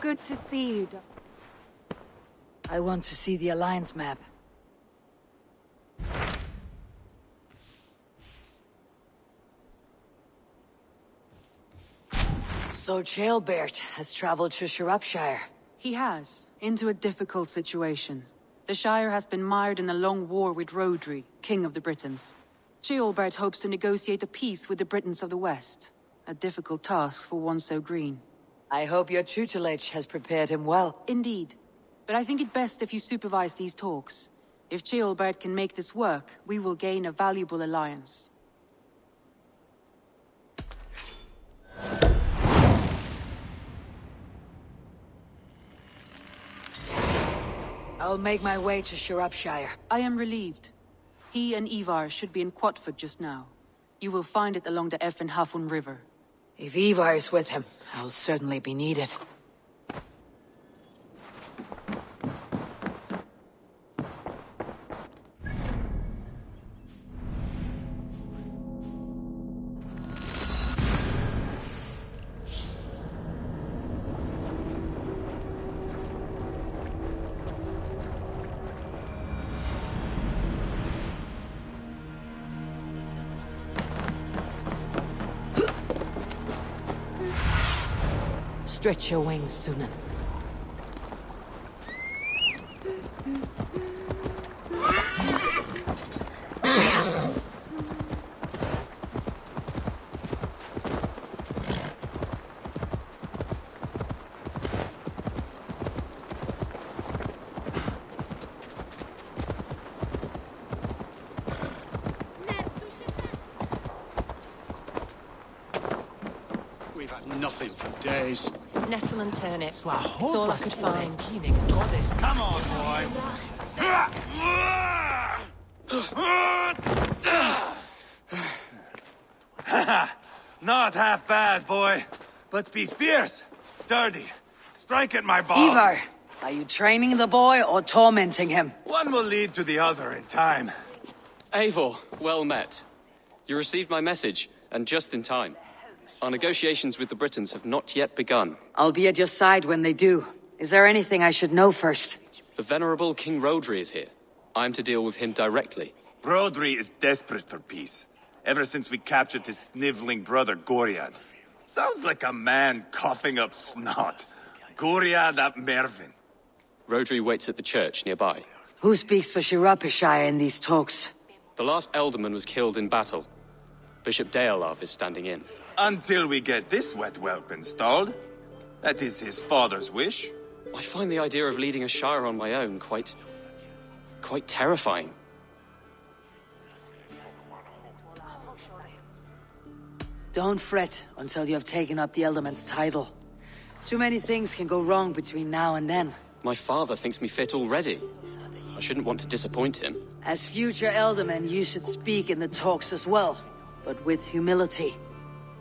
Good to see you. I want to see the Alliance map. So Jailbert has traveled to Shropshire. He has, into a difficult situation. The Shire has been mired in a long war with Rhodri, King of the Britons. Ceolbert hopes to negotiate a peace with the Britons of the West. A difficult task for one so green. I hope your tutelage has prepared him well. Indeed. But I think it best if you supervise these talks. If Ceolbert can make this work, we will gain a valuable alliance. I'll make my way to Shropshire. I am relieved. He and Eivor should be in Quatford just now. You will find it along the Effen Hafun River. If Eivor is with him, I'll certainly be needed. Stretch your wings, Sunan. We've had nothing for days. Nettle and turnips. It's all I could find. Come on, boy. Not half bad, boy. But be fierce, dirty, strike at my balls. Eivor, are you training the boy or tormenting him? One will lead to the other in time. Eivor, well met. You received my message, and just in time. Our negotiations with the Britons have not yet begun. I'll be at your side when they do. Is there anything I should know first? The venerable King Rhodri is here. I'm to deal with him directly. Rhodri is desperate for peace. Ever since we captured his sniveling brother, Goriad. Sounds like a man coughing up snot. Goriad ap Mervyn. Rhodri waits at the church nearby. Who speaks for Shropshire in these talks? The last alderman was killed in battle. Bishop d.Hr is standing in. Until we get this wet whelp installed. That is his father's wish. I find the idea of leading a shire on my own quite terrifying. Don't fret until you have taken up the Ealdorman's title. Too many things can go wrong between now and then. My father thinks me fit already. I shouldn't want to disappoint him. As future Ealdorman, you should speak in the talks as well, but with humility.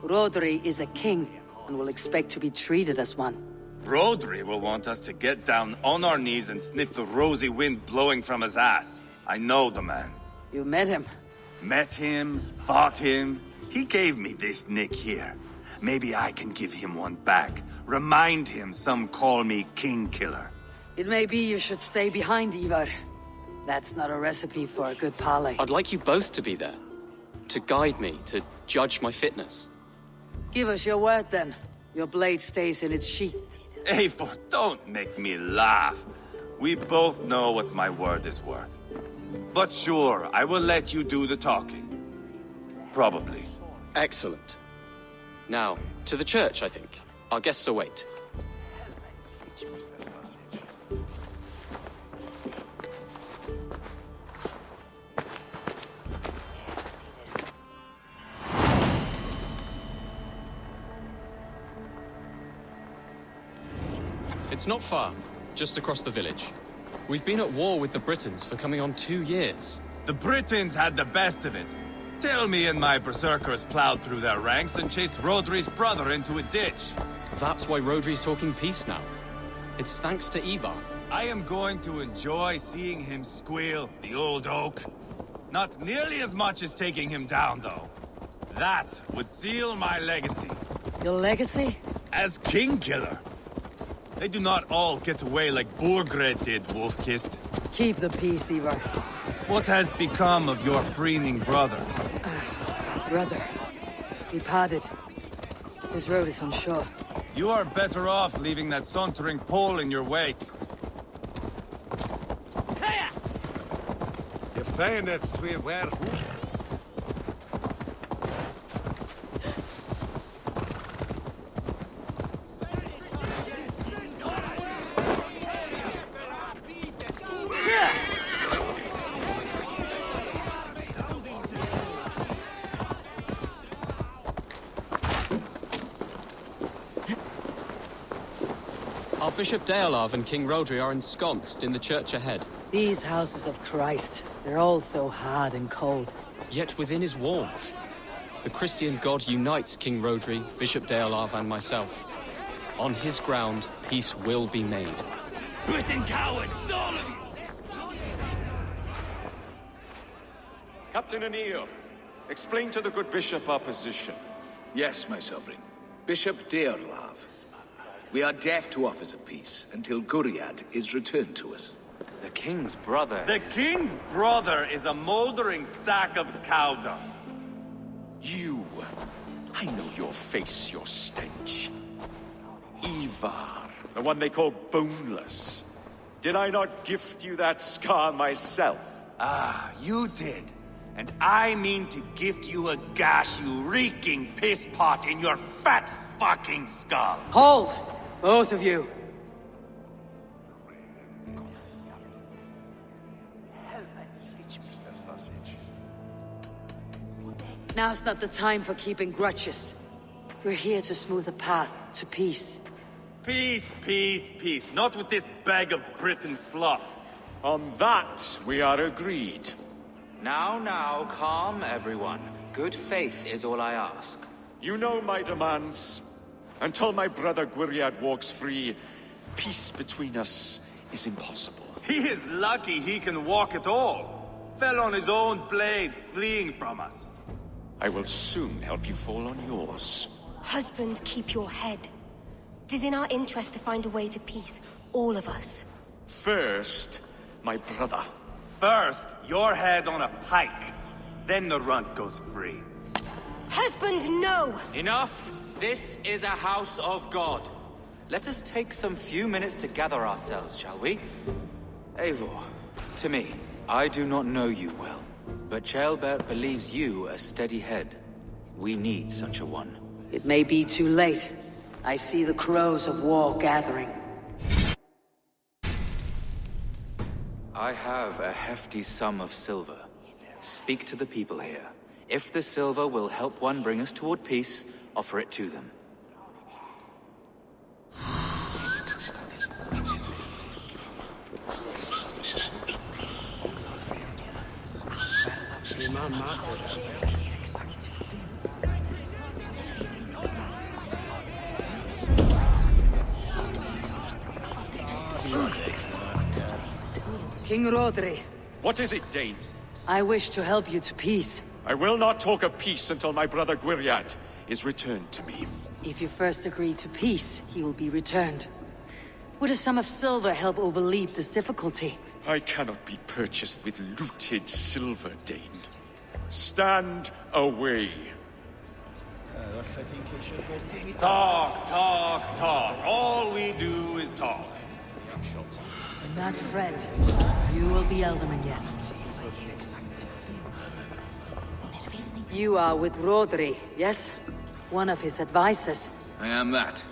Rhodri is a king, and will expect to be treated as one. Rhodri will want us to get down on our knees and sniff the rosy wind blowing from his ass. I know the man. You met him? Met him, fought him. He gave me this nick here. Maybe I can give him one back. Remind him some call me King Killer. It may be you should stay behind, Eivor. That's not a recipe for a good parley. I'd like you both to be there. To guide me, to judge my fitness. Give us your word, then. Your blade stays in its sheath. Eivor, don't make me laugh. We both know what my word is worth. But sure, I will let you do the talking. Probably. Excellent. Now, to the church, I think. Our guests await. It's not far, just across the village. We've been at war with the Britons for coming on 2 years. The Britons had the best of it. Tell me and my berserkers plowed through their ranks and chased Rhodri's brother into a ditch. That's why Rhodri's talking peace now. It's thanks to Eivor. I am going to enjoy seeing him squeal, the old oak. Not nearly as much as taking him down, though. That would seal my legacy. Your legacy? As King Killer. They do not all get away like Borgred did, Wolfkist. Keep the peace, Eivor. What has become of your preening brother? Brother. He parted. His road is unsure. You are better off leaving that sauntering Pole in your wake. Bayonets we wear. Our Bishop d.Hr and King Rodri are ensconced in the church ahead. These houses of Christ, they're all so hard and cold. Yet within his walls, the Christian God unites King Rodri, Bishop d.Hr and myself. On his ground, peace will be made. Britain cowards, all of you! Captain Anil, explain to the good bishop our position. Yes, my sovereign. Bishop d.Hr. We are deaf to offers of peace until Guriad is returned to us. The king's brother The king's brother is a moldering sack of cow dung. You! I know your face, your stench. Eivor, the one they call boneless. Did I not gift you that scar myself? Ah, you did. And I mean to gift you a gash, you reeking piss pot in your fat fucking skull. Hold! Both of you! Now's not the time for keeping grudges. We're here to smooth a path to peace. Peace, peace, peace. Not with this bag of Britain slop. On that, we are agreed. Now, calm everyone. Good faith is all I ask. You know my demands. Until my brother Guriad walks free, peace between us is impossible. He is lucky he can walk at all. Fell on his own blade, fleeing from us. I will soon help you fall on yours. Husband, keep your head. It is in our interest to find a way to peace, all of us. First, my brother. First, your head on a pike. Then the runt goes free. Husband, no! Enough! This is a house of God. Let us take some few minutes to gather ourselves, shall we? Eivor, to me, I do not know you well, but Ceolbert believes you a steady head. We need such a one. It may be too late. I see the crows of war gathering. I have a hefty sum of silver. Speak to the people here. If the silver will help one bring us toward peace, offer it to them. King Rodri, What is it, Dane? I wish to help you to peace. I will not talk of peace until my brother Guriad is returned to me. If you first agree to peace, he will be returned. Would a sum of silver help overleap this difficulty? I cannot be purchased with looted silver, Dane. Stand away. Talk, talk, talk. All we do is talk. Not friend. You will be Elderman yet. You are with Rodri, yes? One of his advisors. I am that.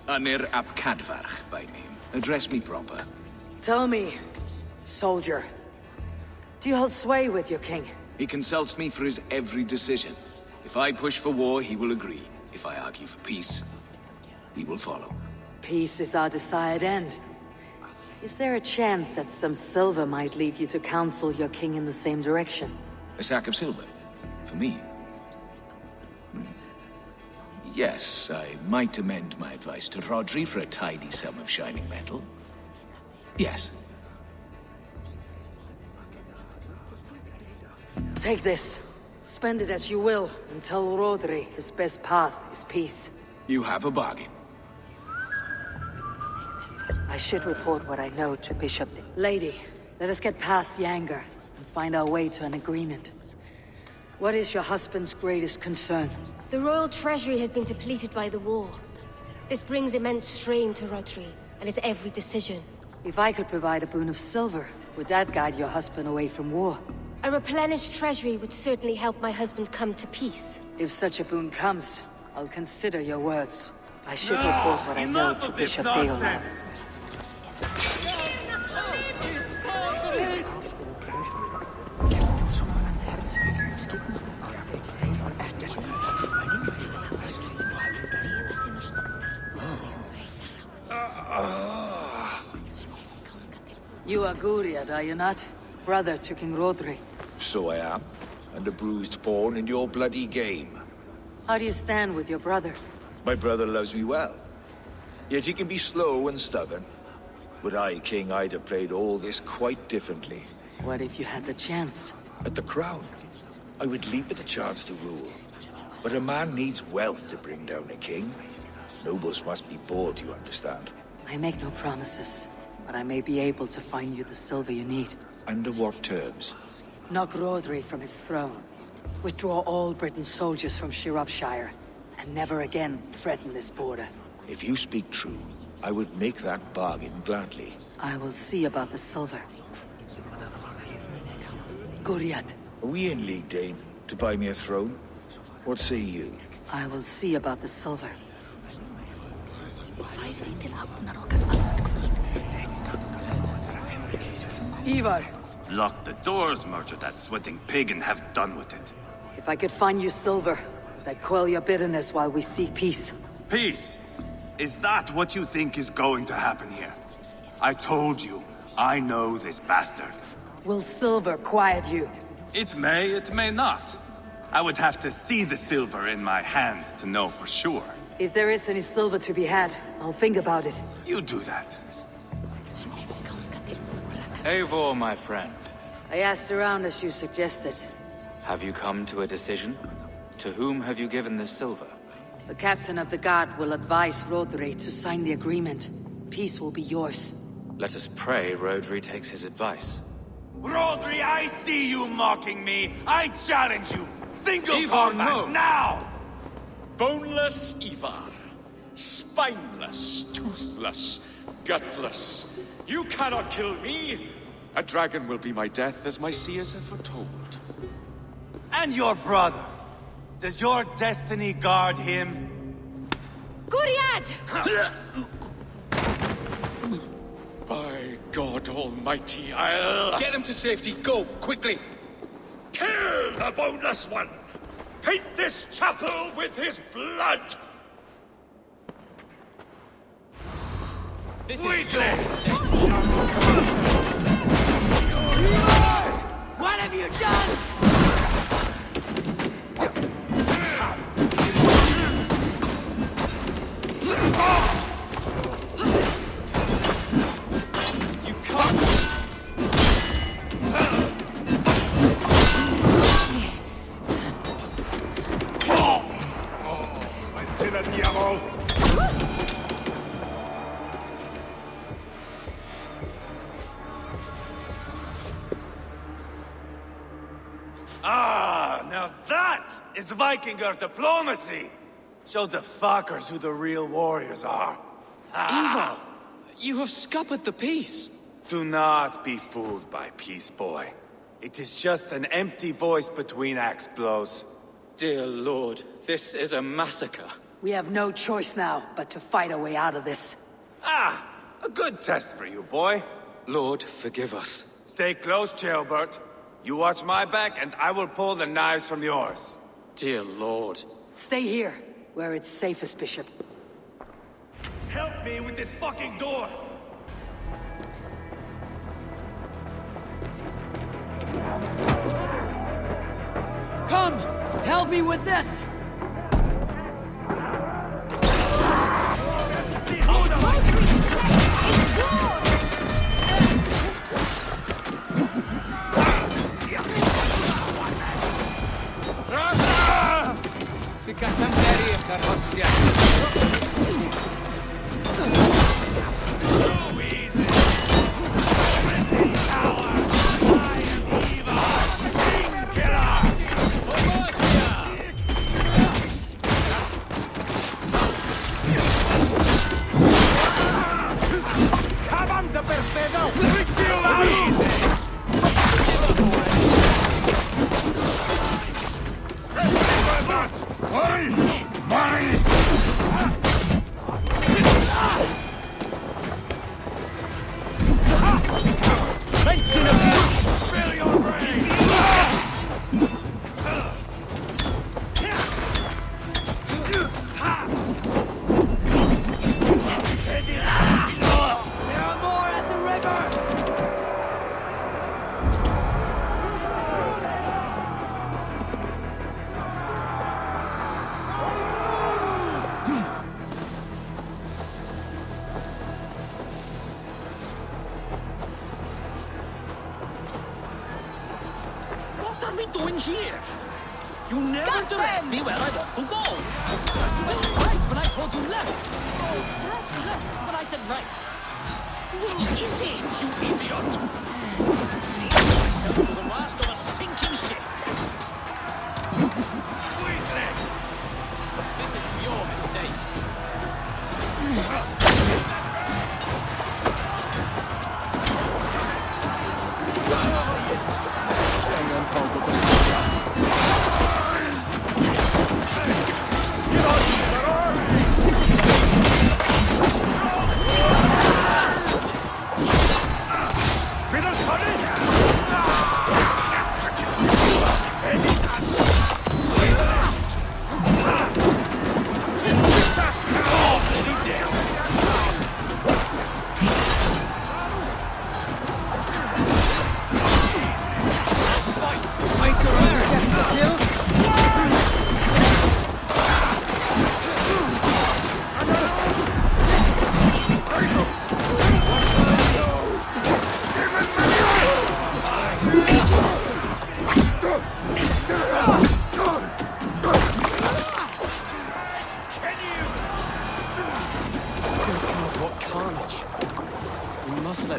Anir ap Cadfarch by name. Address me proper. Tell me, soldier, do you hold sway with your king? He consults me for his every decision. If I push for war, he will agree. If I argue for peace, he will follow. Peace is our desired end. Is there a chance that some silver might lead you to counsel your king in the same direction? A sack of silver? For me? Yes, I might amend my advice to Rodri for a tidy sum of shining metal. Yes. Take this. Spend it as you will, and tell Rodri his best path is peace. You have a bargain. I should report what I know to Bishop. Lady, let us get past the anger and find our way to an agreement. What is your husband's greatest concern? The royal treasury has been depleted by the war. This brings immense strain to Rodri and his every decision. If I could provide a boon of silver, would that guide your husband away from war? A replenished treasury would certainly help my husband come to peace. If such a boon comes, I'll consider your words. I should report what I know to Bishop d.Hr. You are Guriad, are you not? Brother to King Rodri. So I am, and a bruised pawn in your bloody game. How do you stand with your brother? My brother loves me well. Yet he can be slow and stubborn. Were I king, I'd have played all this quite differently. What if you had the chance? At the crown, I would leap at the chance to rule. But a man needs wealth to bring down a king. Nobles must be bought, you understand. I make no promises, but I may be able to find you the silver you need. Under what terms? Knock Rodri from his throne. Withdraw all Britain's soldiers from Shropshire, and never again threaten this border. If you speak true, I would make that bargain gladly. I will see about the silver. Guriad. Are we in league, Dane, to buy me a throne? What say you? I will see about the silver. Eivor! Lock the doors, murder that sweating pig, and have done with it. If I could find you silver, that'd quell your bitterness while we seek peace. Peace? Is that what you think is going to happen here? I told you, I know this bastard. Will silver quiet you? It may not. I would have to see the silver in my hands to know for sure. If there is any silver to be had, I'll think about it. You do that. Eivor, my friend. I asked around as you suggested. Have you come to a decision? To whom have you given the silver? The captain of the guard will advise Rodri to sign the agreement. Peace will be yours. Let us pray Rodri takes his advice. Rodri, I see you mocking me. I challenge you. Single Eivor, combat, no. now! Boneless Eivor. Spineless, toothless, gutless. You cannot kill me. A dragon will be my death, as my seers have foretold. And your brother. Does your destiny guard him? Guriad! By God Almighty, I'll... Get him to safety, go, quickly! Kill the boneless one! Paint this chapel with his blood! This What have you done? You can't. Ah, now that is Vikinger diplomacy! Show the fuckers who the real warriors are. Eivor, you have scuppered the peace. Do not be fooled by peace, boy. It is just an empty voice between axe blows. Dear Lord, this is a massacre. We have no choice now but to fight our way out of this. Ah, a good test for you, boy. Lord, forgive us. Stay close, Jailbert. You watch my back, and I will pull the knives from yours. Dear Lord. Stay here, where it's safest, Bishop. Help me with this fucking door! Come! Help me with this! Si cantieri e carrossia. doing here? You never direct me where I want to go. You went right when I told you left. That's left when I said right. Which is it, you idiot? Myself to the mast of a sinking ship. This is your mistake.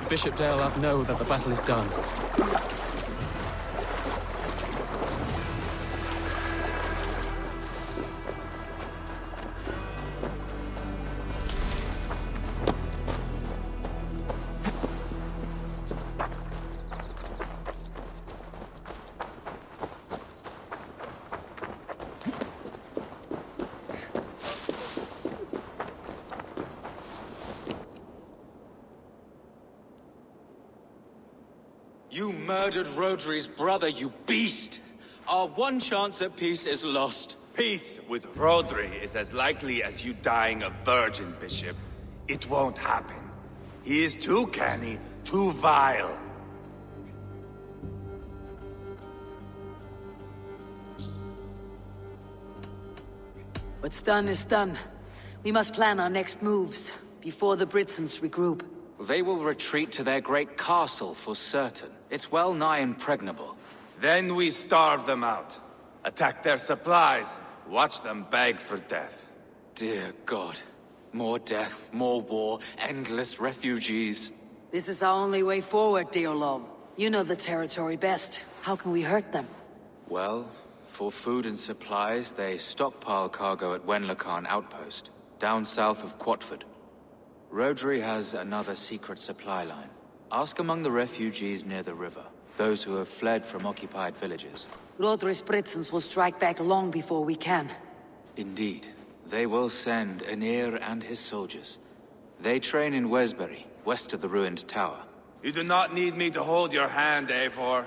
Bishop d.Hr know that the battle is done. You murdered Rodri's brother, you beast! Our one chance at peace is lost. Peace with Rodri is as likely as you dying a virgin, Bishop. It won't happen. He is too canny, too vile. What's done is done. We must plan our next moves, before the Britons regroup. They will retreat to their great castle for certain. It's well nigh impregnable. Then we starve them out. Attack their supplies. Watch them beg for death. Dear God. More death, more war, endless refugees. This is our only way forward, dear love. You know the territory best. How can we hurt them? Well, for food and supplies, they stockpile cargo at Wenlacan outpost, down south of Quatford. Rodri has another secret supply line. Ask among the refugees near the river, those who have fled from occupied villages. Rodri's Britons will strike back long before we can. Indeed. They will send Aenir and his soldiers. They train in Wesbury, west of the ruined tower. You do not need me to hold your hand, Eivor.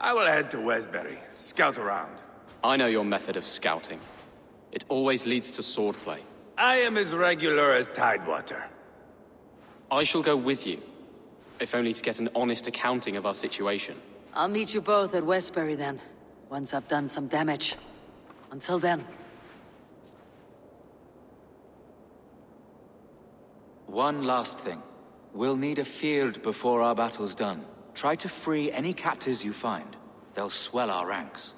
I will head to Wesbury, scout around. I know your method of scouting. It always leads to swordplay. I am as regular as Tidewater. I shall go with you, if only to get an honest accounting of our situation. I'll meet you both at Westbury then, once I've done some damage. Until then. One last thing. We'll need a field before our battle's done. Try to free any captives you find. They'll swell our ranks.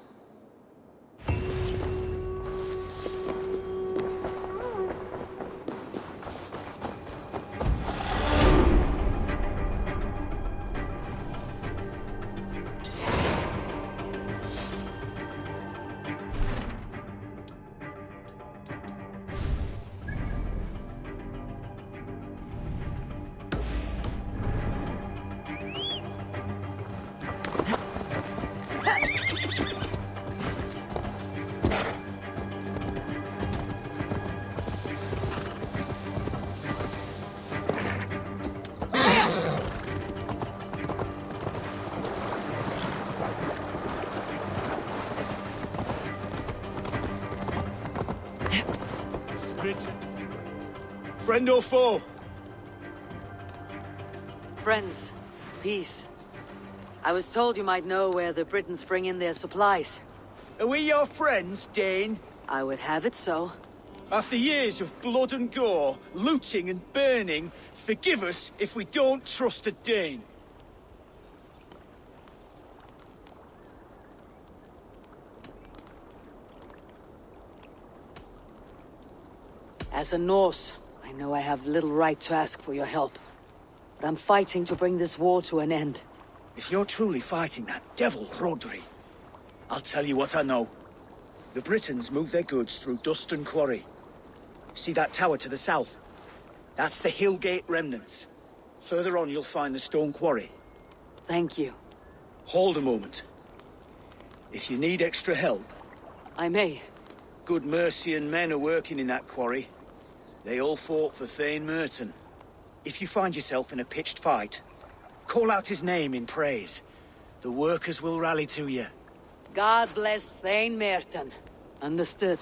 Friend or foe? Friends. Peace. I was told you might know where the Britons bring in their supplies. Are we your friends, Dane? I would have it so. After years of blood and gore, looting and burning, forgive us if we don't trust a Dane. As a Norse, I know I have little right to ask for your help. But I'm fighting to bring this war to an end. If you're truly fighting that devil, Rodri, I'll tell you what I know. The Britons move their goods through Dustin Quarry. See that tower to the south? That's the Hillgate remnants. Further on, you'll find the stone quarry. Thank you. Hold a moment. If you need extra help... I may. Good Mercian men are working in that quarry. They all fought for Thane Merton. If you find yourself in a pitched fight, call out his name in praise. The workers will rally to you. God bless Thane Merton. Understood.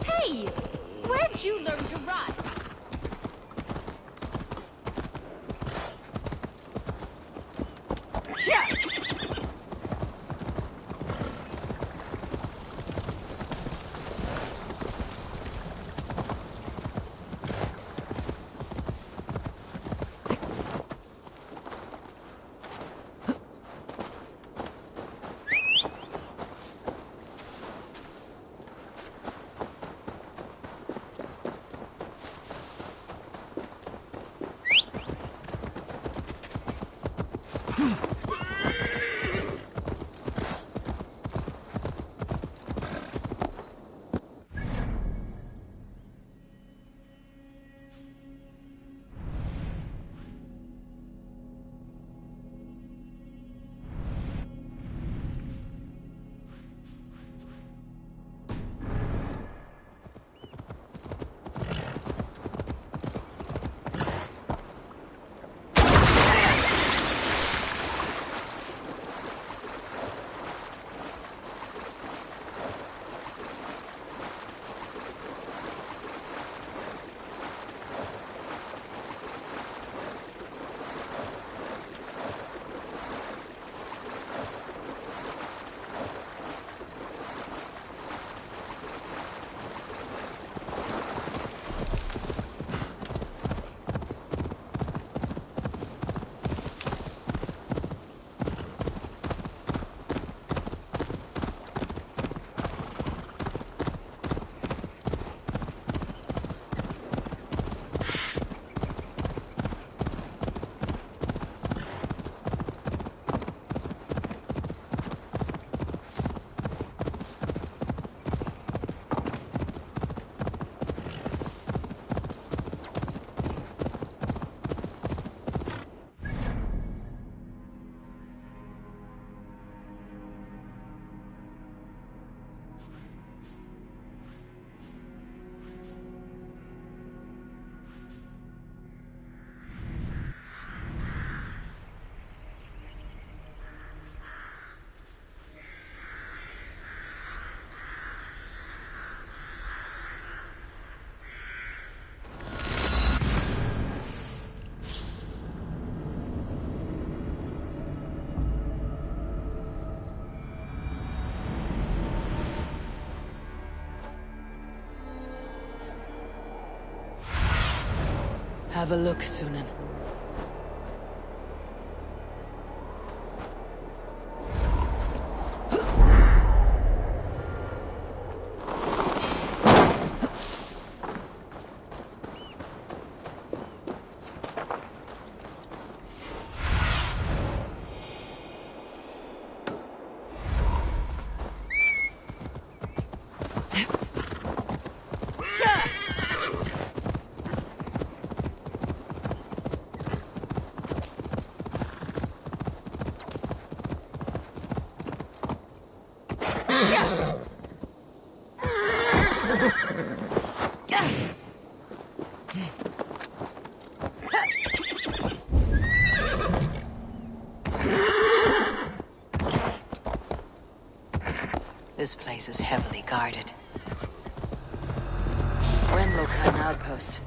Hey! Where'd you learn to ride? Have a look, Sunan. This place is heavily guarded. Wenlokan outpost.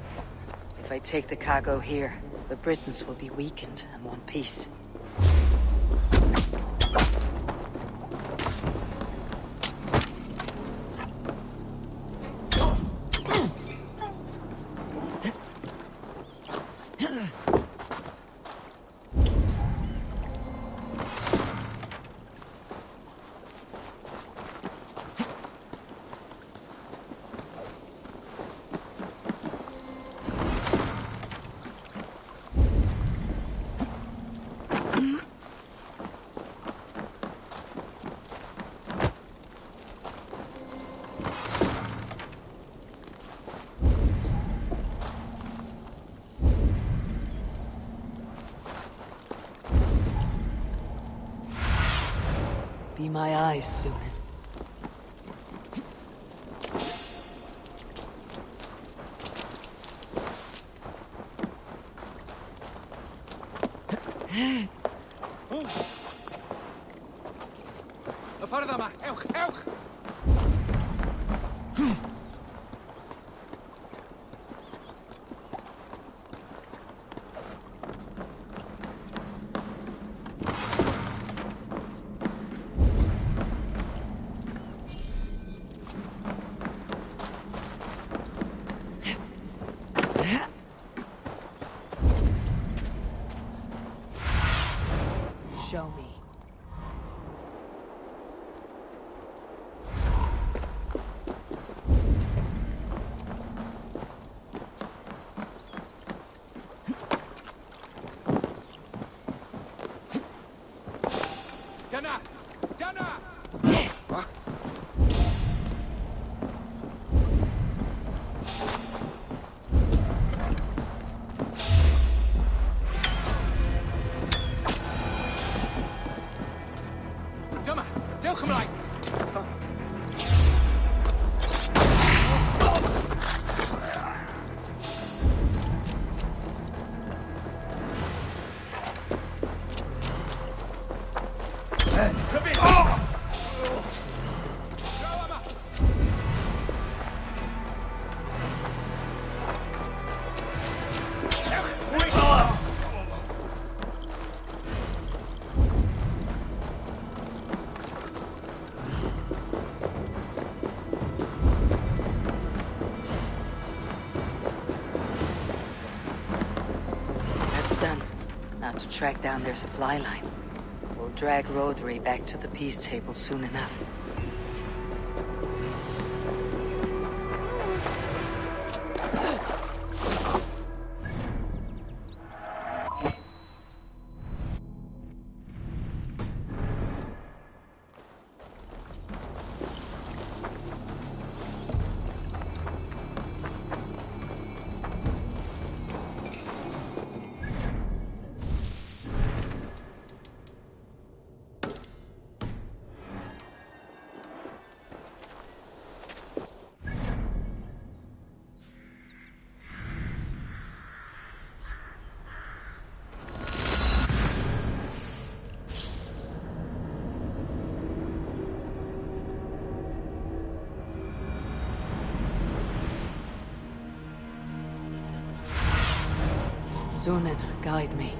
If I take the cargo here, the Britons will be weakened and want peace. Be my eyes, Sunan. Ffordd ewch, ewch! Show me. Dana! Dana! Dyma! Dewch ymlaen! That's done. Now to track down their supply line. We'll drag Rodri back to the peace table soon enough. Sunan, guide me.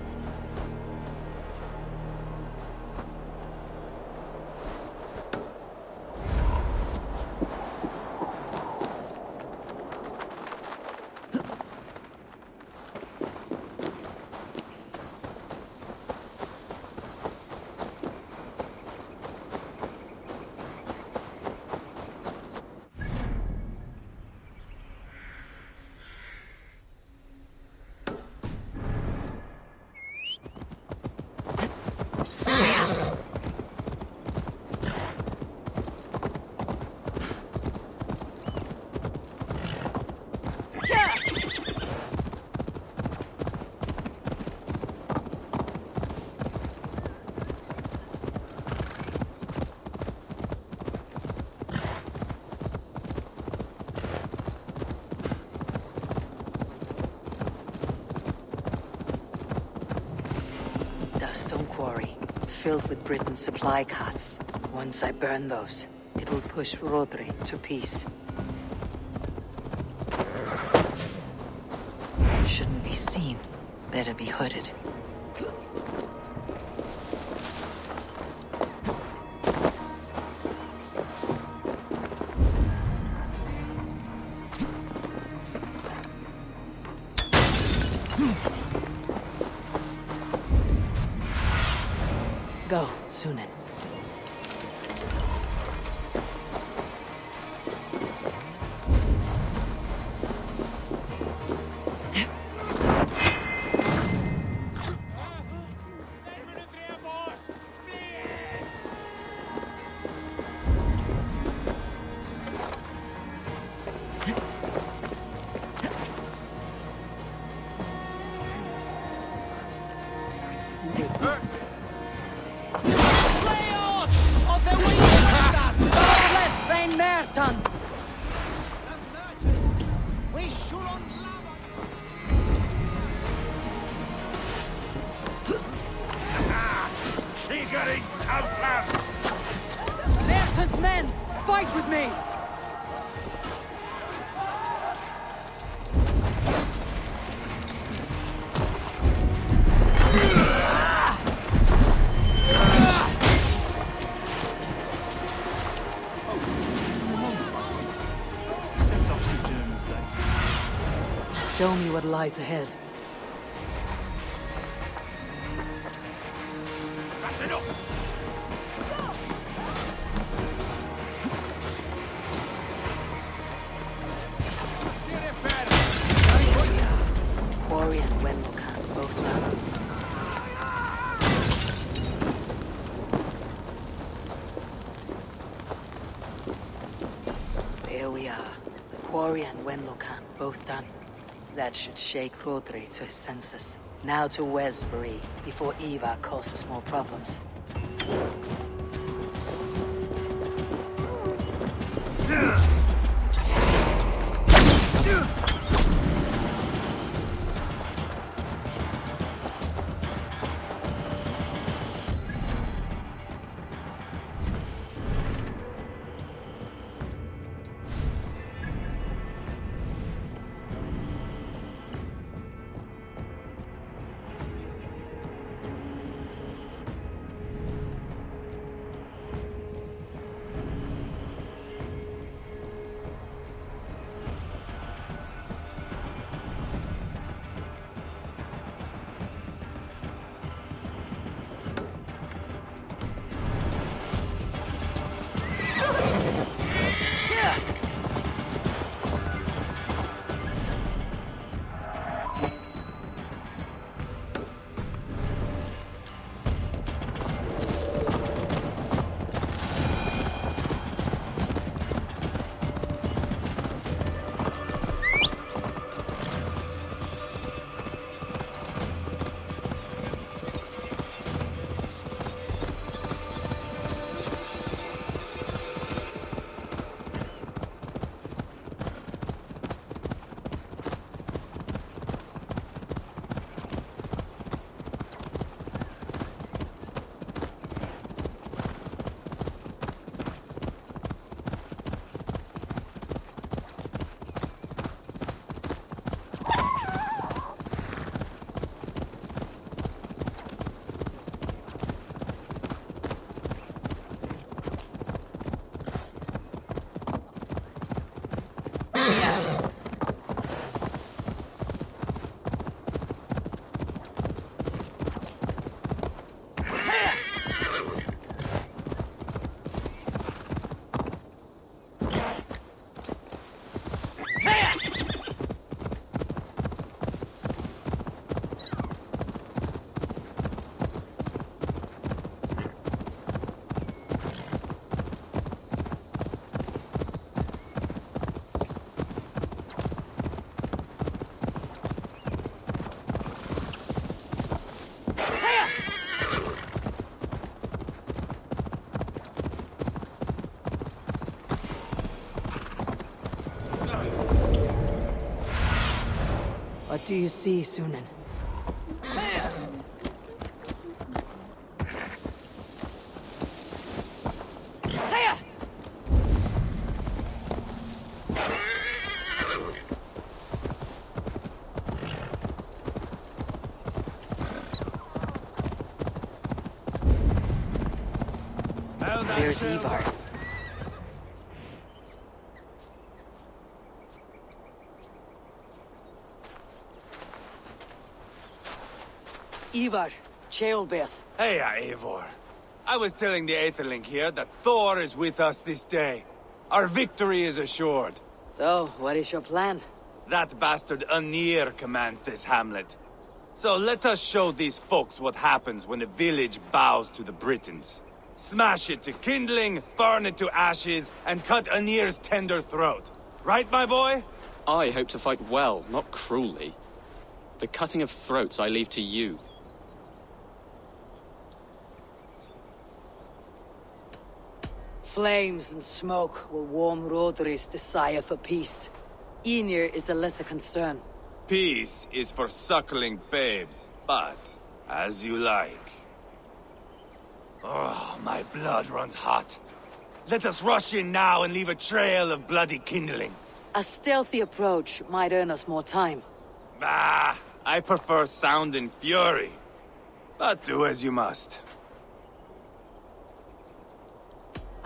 Stone quarry, filled with Britain's supply carts. Once I burn those, it will push Rodri to peace. Shouldn't be seen. Better be hooded. Go, Sunan. Merton's men! Fight with me! Show me what lies ahead. That's enough! Quarry and Wenlokan both down. There we are. The Quarry and Wenlokan both done. That should shake Rodri to his senses. Now to Westbury, before Eivor causes more problems. What do you see, Sunan? There's Eivor. Eivor, Ceolbert. Hey, Eivor. I was telling the Aetherling here that Thor is with us this day. Our victory is assured. So, what is your plan? That bastard Anir commands this hamlet. So let us show these folks what happens when a village bows to the Britons. Smash it to kindling, burn it to ashes, and cut Anir's tender throat. Right, my boy? I hope to fight well, not cruelly. The cutting of throats I leave to you. Flames and smoke will warm Rodri's desire for peace. Ynir is a lesser concern. Peace is for suckling babes, but as you like. Oh, my blood runs hot. Let us rush in now and leave a trail of bloody kindling. A stealthy approach might earn us more time. Ah, I prefer sound and fury. But do as you must.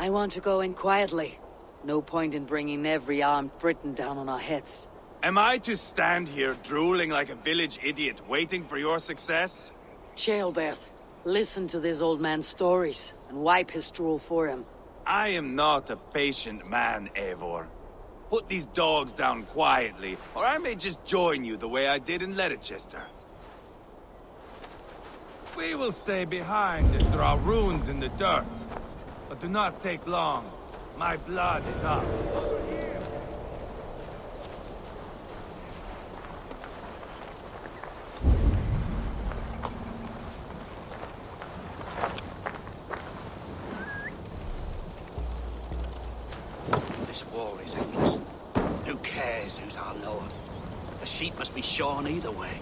I want to go in quietly. No point in bringing every armed Briton down on our heads. Am I to stand here drooling like a village idiot waiting for your success? Ceolbert, listen to this old man's stories and wipe his drool for him. I am not a patient man, Eivor. Put these dogs down quietly, or I may just join you the way I did in Leicester. We will stay behind as there are runes in the dirt. But do not take long. My blood is up. This wall is endless. Who cares who's our lord? The sheep must be shorn either way.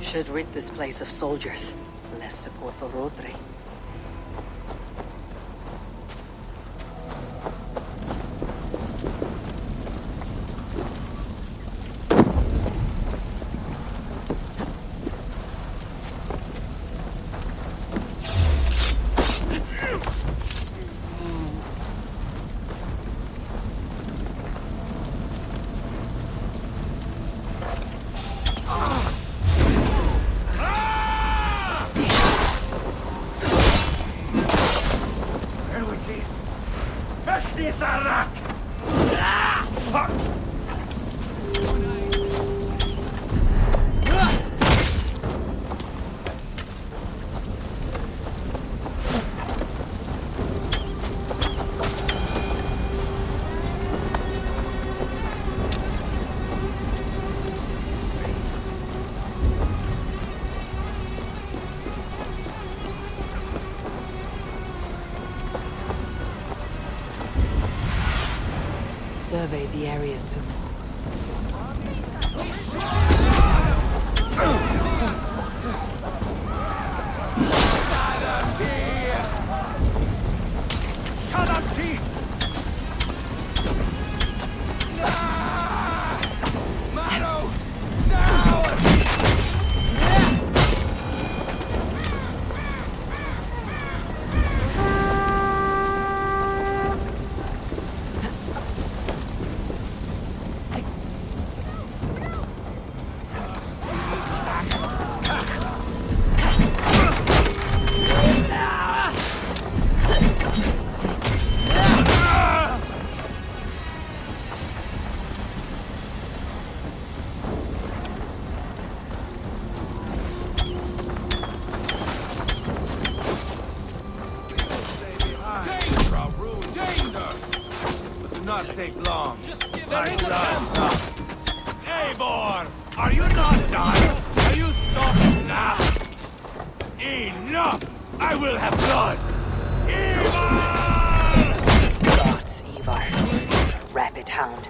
Should rid this place of soldiers. Less support for Rodri. Survey the area soon. Take long. My time's up. Eivor! Are you not done? Are you stopping now? Enough! I will have blood! Eivor! Gods, Eivor. Rapid hound.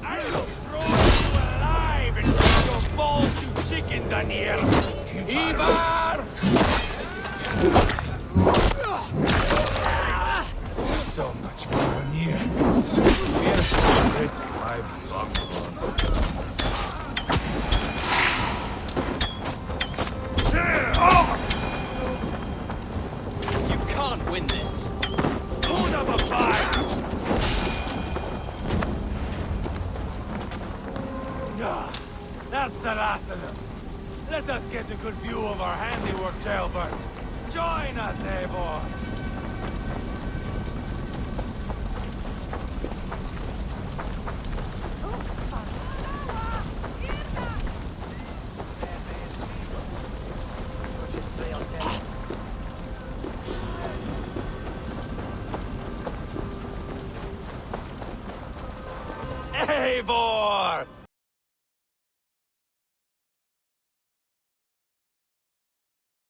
I will throw you alive and turn your balls to chickens on here! Eivor! There's so much more near. We're celebrating my blood. You can't win this. Hold up a fire! That's the last of them. Let us get a good view of our handiwork, jailbird. Join us, Eivor! Eivor!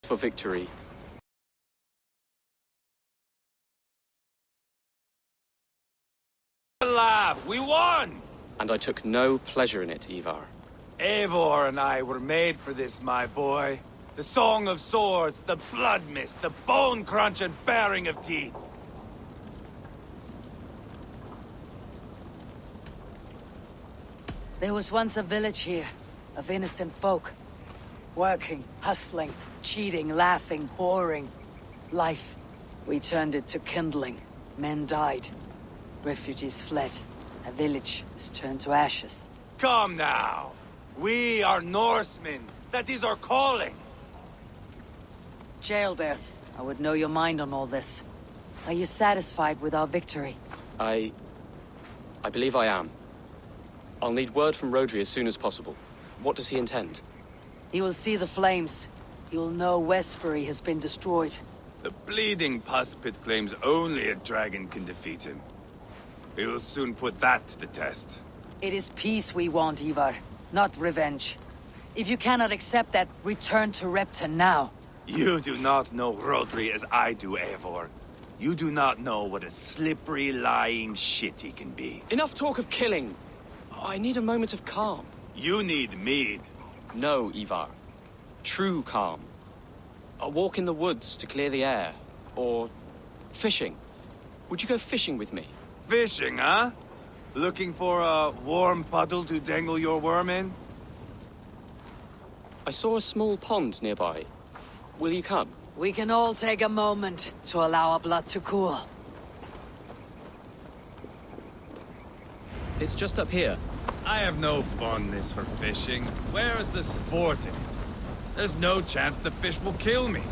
For victory. Laugh! We won! And I took no pleasure in it, Eivor. Eivor and I were made for this, my boy. The song of swords, the blood mist, the bone crunch and baring of teeth. There was once a village here, of innocent folk. Working, hustling, cheating, laughing, boring. Life. We turned it to kindling. Men died. Refugees fled. A village is turned to ashes. Come now. We are Norsemen. That is our calling. Jailbert, I would know your mind on all this. Are you satisfied with our victory? I believe I am. I'll need word from Rodri as soon as possible. What does he intend? He will see the flames. He will know Westbury has been destroyed. The bleeding pus pit claims only a dragon can defeat him. We will soon put that to the test. It is peace we want, Eivor, not revenge. If you cannot accept that, return to Repton now. You do not know Rodri as I do, Eivor. You do not know what a slippery, lying shit he can be. Enough talk of killing! I need a moment of calm. You need mead. No, Eivor. True calm. A walk in the woods to clear the air. Or fishing. Would you go fishing with me? Fishing, huh? Looking for a warm puddle to dangle your worm in? I saw a small pond nearby. Will you come? We can all take a moment to allow our blood to cool. It's just up here. I have no fondness for fishing. Where's the sport in it? There's no chance the fish will kill me.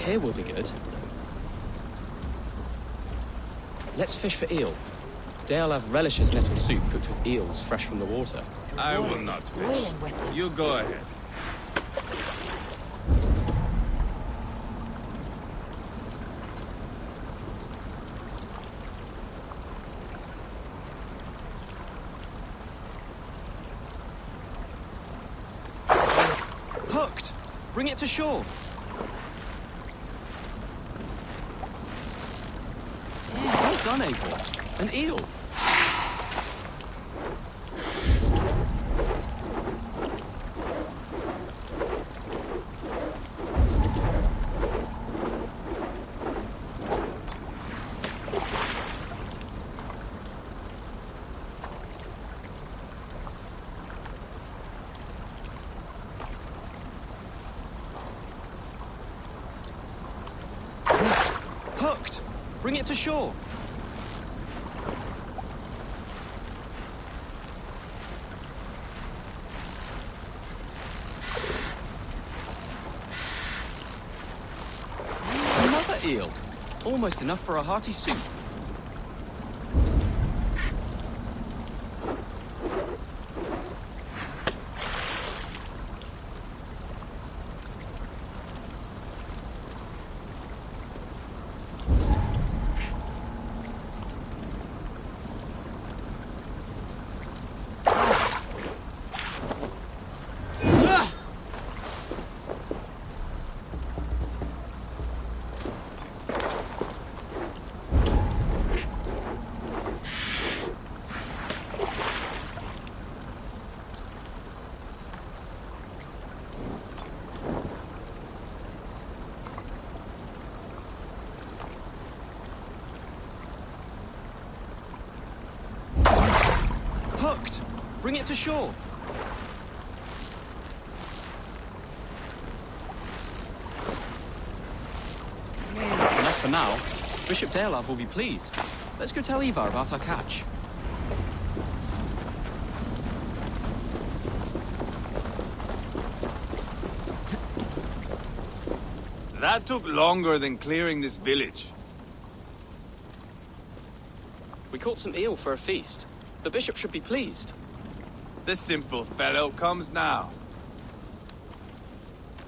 Here will be good. Let's fish for eel. d.Hr relishes nettle soup cooked with eels fresh from the water. I will not fish. You go ahead. Hooked! Bring it to shore. Well done, Eivor. An eel. Hooked! Bring it to shore. Another eel. Almost enough for a hearty soup. Hooked! Bring it to shore. That's enough for now. Bishop d.Hr will be pleased. Let's go tell Eivor about our catch. That took longer than clearing this village. We caught some eel for a feast. The bishop should be pleased. The simple fellow comes now.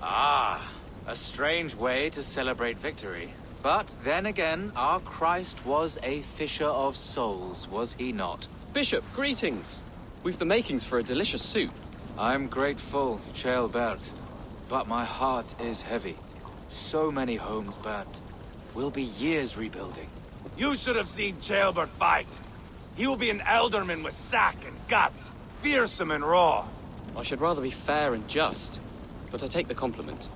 Ah, a strange way to celebrate victory. But then again, our Christ was a fisher of souls, was he not? Bishop, greetings. We've the makings for a delicious soup. I'm grateful, d.Hr, but my heart is heavy. So many homes burnt. We'll be years rebuilding. You should have seen d.Hr fight. He will be an alderman with sack and guts, fearsome and raw. I should rather be fair and just, but I take the compliment.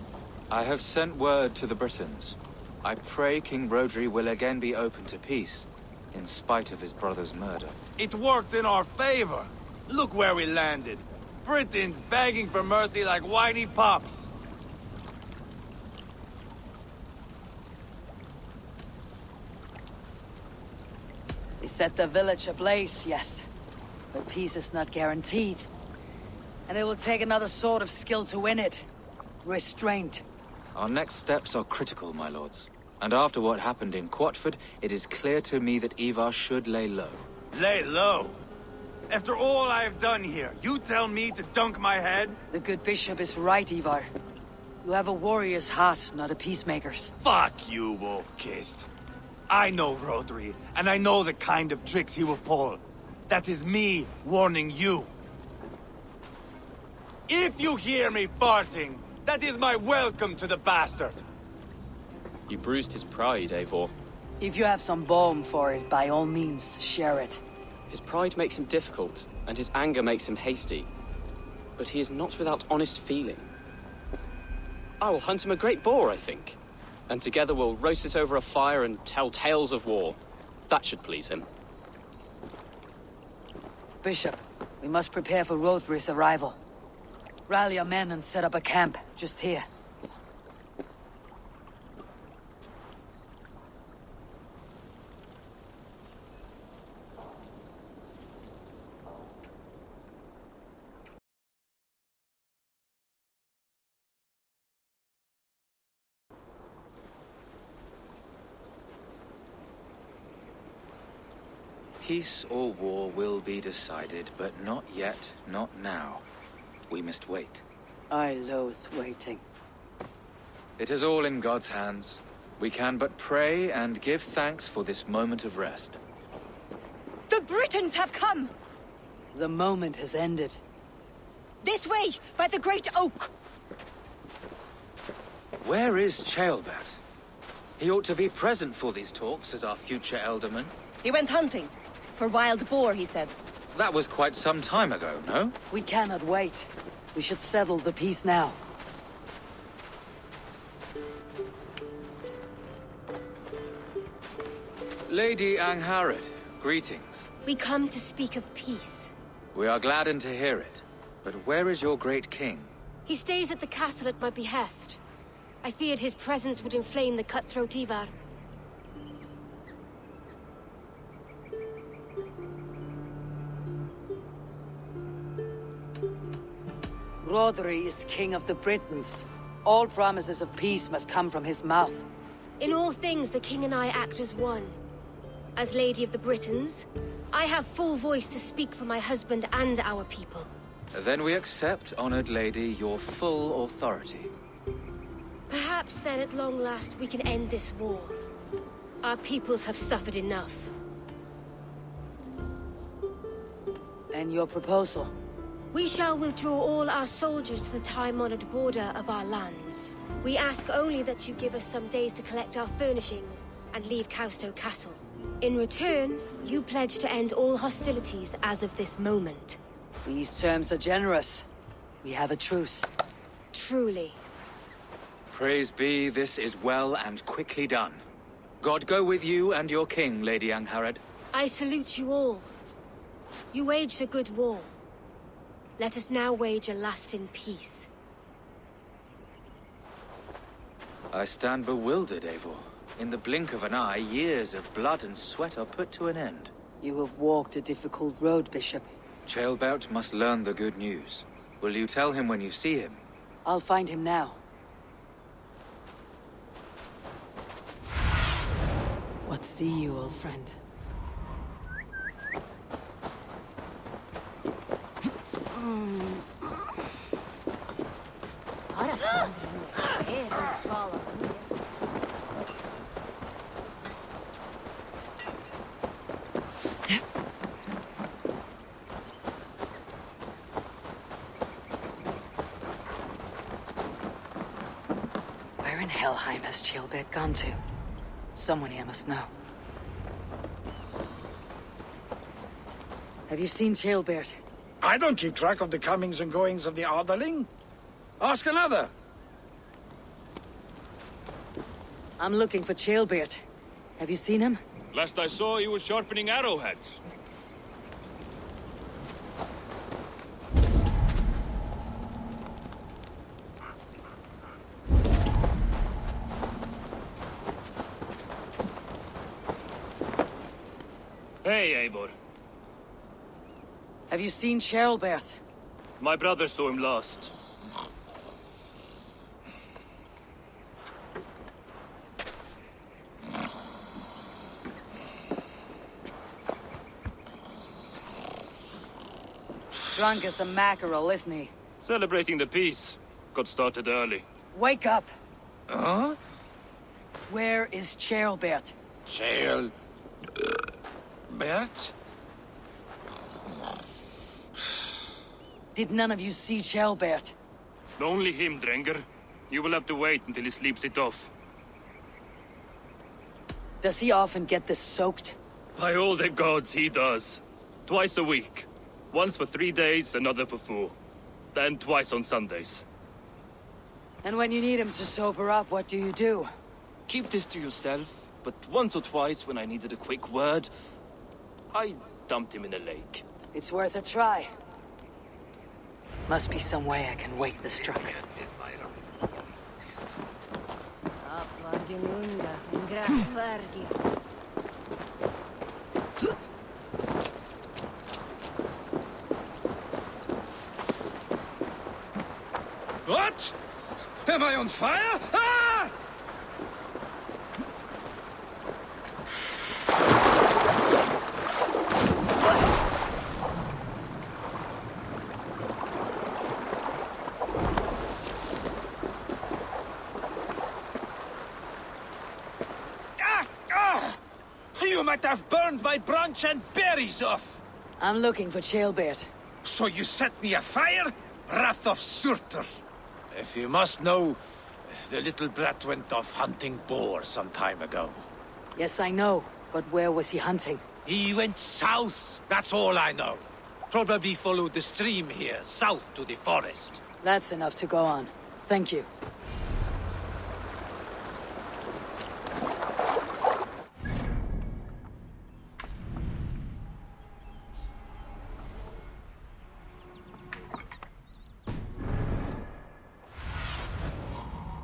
I have sent word to the Britons. I pray King Rhodri will again be open to peace, in spite of his brother's murder. It worked in our favor. Look where we landed. Britons begging for mercy like whiny pups. They set the village ablaze, yes. But peace is not guaranteed. And it will take another sort of skill to win it. Restraint. Our next steps are critical, my lords. And after what happened in Quatford, it is clear to me that Eivor should lay low. Lay low? After all I have done here, you tell me to dunk my head? The good bishop is right, Eivor. You have a warrior's heart, not a peacemaker's. Fuck you, wolf-kissed. I know Rhodri, and I know the kind of tricks he will pull. That is me warning you. If you hear me farting, that is my welcome to the bastard. You bruised his pride, Eivor. If you have some balm for it, by all means, share it. His pride makes him difficult, and his anger makes him hasty. But he is not without honest feeling. I will hunt him a great boar, I think. And together we'll roast it over a fire and tell tales of war. That should please him. Bishop, we must prepare for Rodri's arrival. Rally your men and set up a camp, just here. Peace or war will be decided, but not yet, not now. We must wait. I loathe waiting. It is all in God's hands. We can but pray and give thanks for this moment of rest. The Britons have come! The moment has ended. This way, by the great oak! Where is Ceolbert? He ought to be present for these talks as our future elderman. He went hunting. For wild boar, he said. That was quite some time ago, no? We cannot wait. We should settle the peace now. Lady Angharad, greetings. We come to speak of peace. We are gladdened to hear it. But where is your great king? He stays at the castle at my behest. I feared his presence would inflame the cutthroat Eivor. Rodri is king of the Britons. All promises of peace must come from his mouth. In all things, the king and I act as one. As Lady of the Britons, I have full voice to speak for my husband and our people. Then we accept, honored lady, your full authority. Perhaps then at long last we can end this war. Our peoples have suffered enough. And your proposal? We shall withdraw all our soldiers to the time-honored border of our lands. We ask only that you give us some days to collect our furnishings and leave Causto Castle. In return, you pledge to end all hostilities as of this moment. These terms are generous. We have a truce. Truly. Praise be, this is well and quickly done. God go with you and your king, Lady Angharad. I salute you all. You waged a good war. Let us now wage a lasting peace. I stand bewildered, Eivor. In the blink of an eye, years of blood and sweat are put to an end. You have walked a difficult road, Bishop. Ceolbert must learn the good news. Will you tell him when you see him? I'll find him now. What see you, old friend? Where in Helheim has Ceolbert gone to? Someone here must know. Have you seen Ceolbert? I don't keep track of the comings and goings of the Arderling. Ask another. I'm looking for Ceolbert. Have you seen him? Last I saw, he was sharpening arrowheads. Hey, Eivor. Have you seen Ceolbert? My brother saw him last. Drunk as a mackerel, isn't he? Celebrating the peace. Got started early. Wake up! Huh? Where is Ceolbert? Ceolbert? Did none of you see Ceolbert? Only him, Drenger. You will have to wait until he sleeps it off. Does he often get this soaked? By all the gods, he does. Twice a week. Once for 3 days, another for 4. Then twice on Sundays. And when you need him to sober up, what do you do? Keep this to yourself, but once or twice when I needed a quick word, I dumped him in a lake. It's worth a try. Must be some way I can wake this drunk. What? Am I on fire? Ah! You might have burned my branch and berries off. I'm looking for Chaelbeart. So you set me afire? Wrath of Surtur. If you must know, the little brat went off hunting boar some time ago. Yes, I know. But where was he hunting? He went south, that's all I know. Probably followed the stream here, south to the forest. That's enough to go on. Thank you.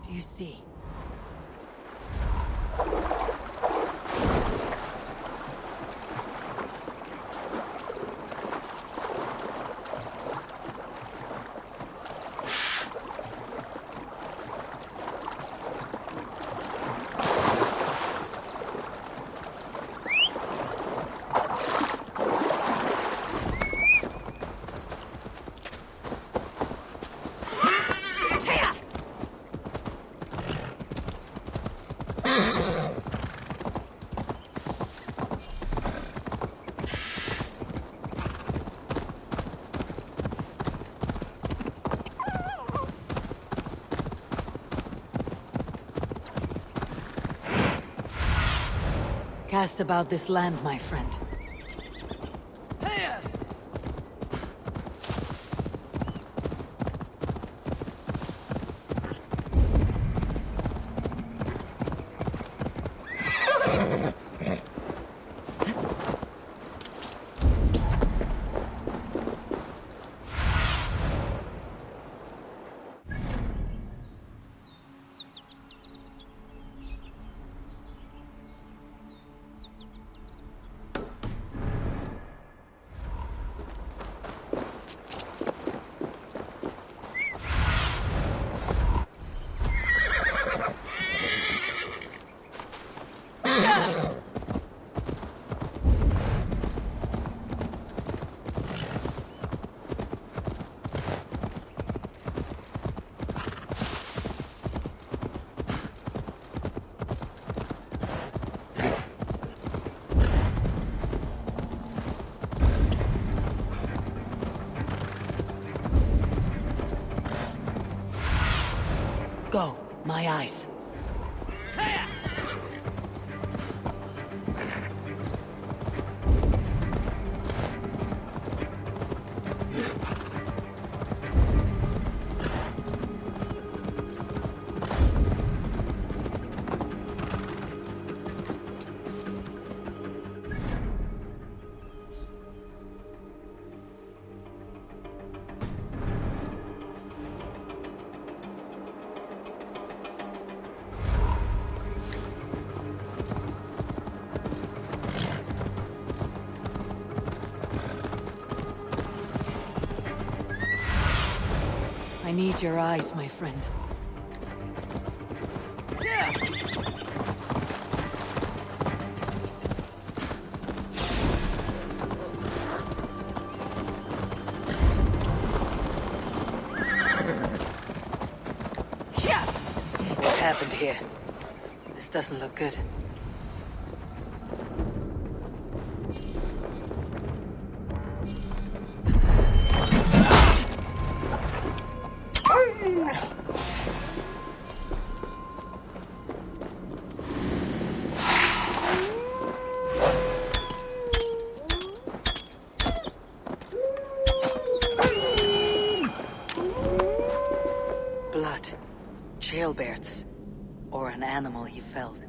Do you see? Cast about this land, my friend. Go, my eyes. I need your eyes, my friend. What happened here? This doesn't look good. jailbirds, or an animal he felled.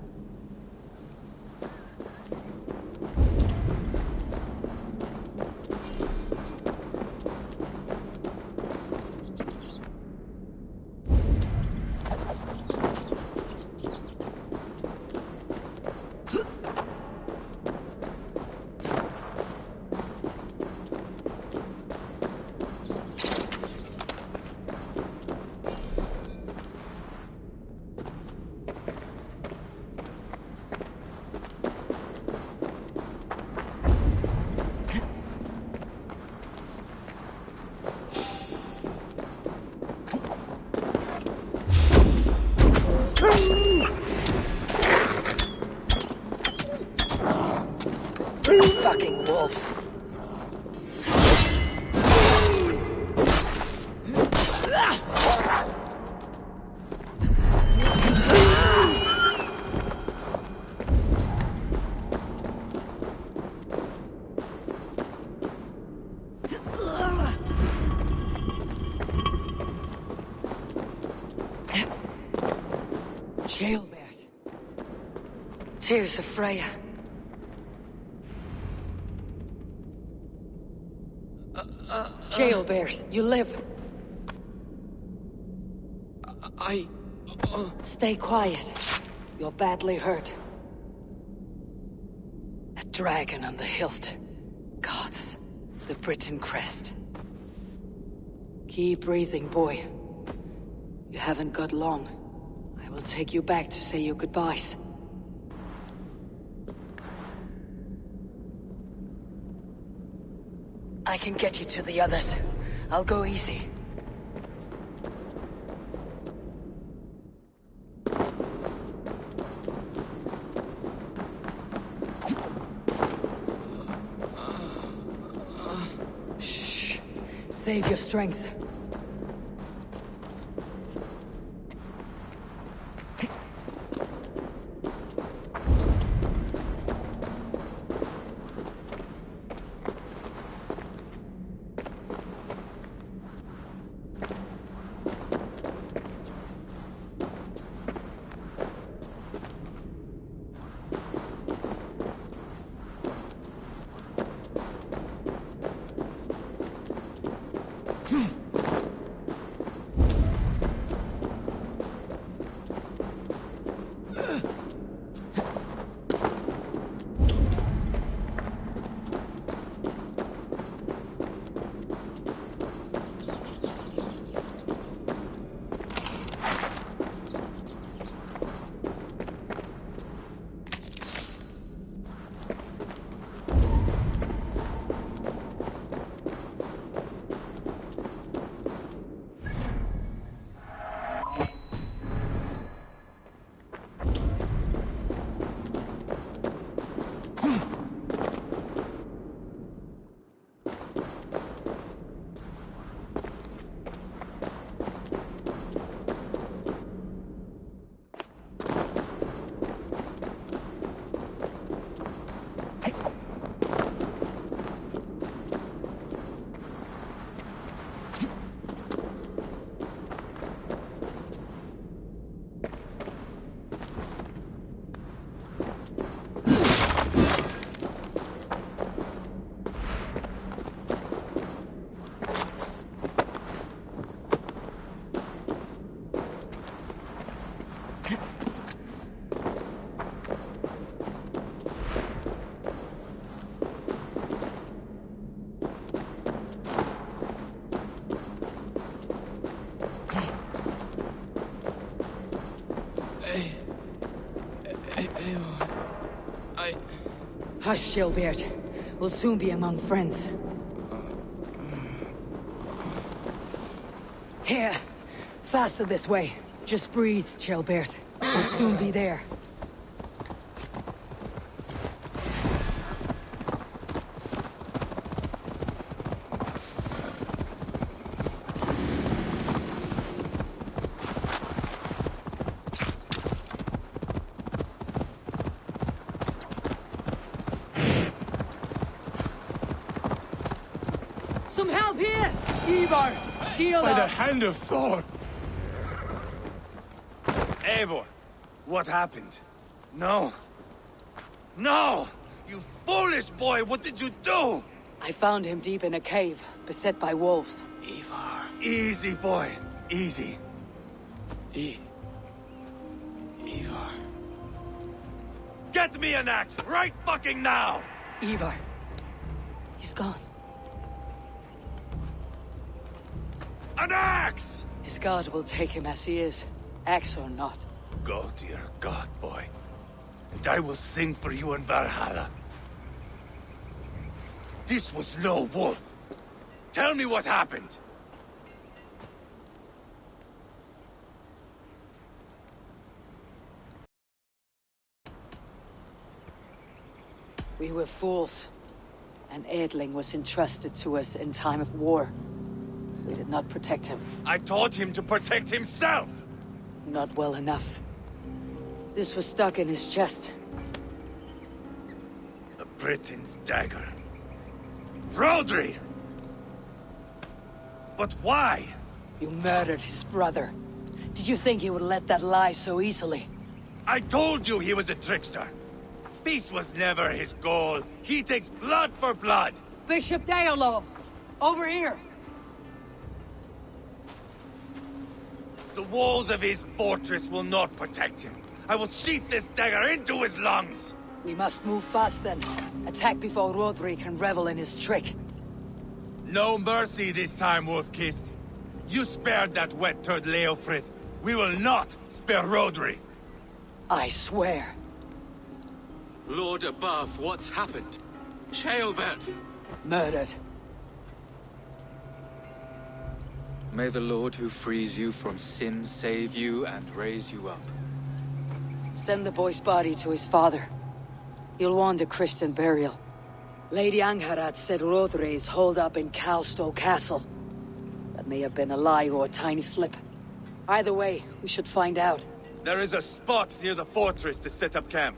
Fucking wolves. Jailbird. Tears of Freya. Jailbird, you live. Stay quiet. You're badly hurt. A dragon on the hilt. Gods, the Britain crest. Keep breathing, boy. You haven't got long. I will take you back to say your goodbyes. I can get you to the others. I'll go easy. Shh. Save your strength. Hush, Jailbird. We'll soon be among friends. Here. Faster this way. Just breathe, Jailbird. We'll soon be there. Some help here! Eivor! Deal By the up! hand of Thor! Eivor, what happened? No. No! You foolish boy, what did you do? I found him deep in a cave, beset by wolves. Eivor. Easy, boy. Easy. Eivor. Get me an axe, right fucking now! Eivor. He's gone. An axe! His god will take him as he is, axe or not. Go to your god, boy. And I will sing for you in Valhalla. This was no wolf. Tell me what happened. We were fools. An Edling was entrusted to us in time of war. We did not protect him. I taught him to protect himself! Not well enough. This was stuck in his chest. The Briton's dagger. Rodri! But why? You murdered his brother. Did you think he would let that lie so easily? I told you he was a trickster. Peace was never his goal. He takes blood for blood. Bishop Deolov! Over here! The walls of his fortress will not protect him. I will sheath this dagger into his lungs. We must move fast then. Attack before Rodri can revel in his trick. No mercy this time, Wolf-Kissed. You spared that wet turd Leofrith. We will not spare Rodri. I swear. Lord above, what's happened? Ceolbert! Murdered. May the Lord who frees you from sin save you and raise you up. Send the boy's body to his father. He'll want a Christian burial. Lady Angharad said Rodri is holed up in Kalstow Castle. That may have been a lie or a tiny slip. Either way, we should find out. There is a spot near the fortress to set up camp.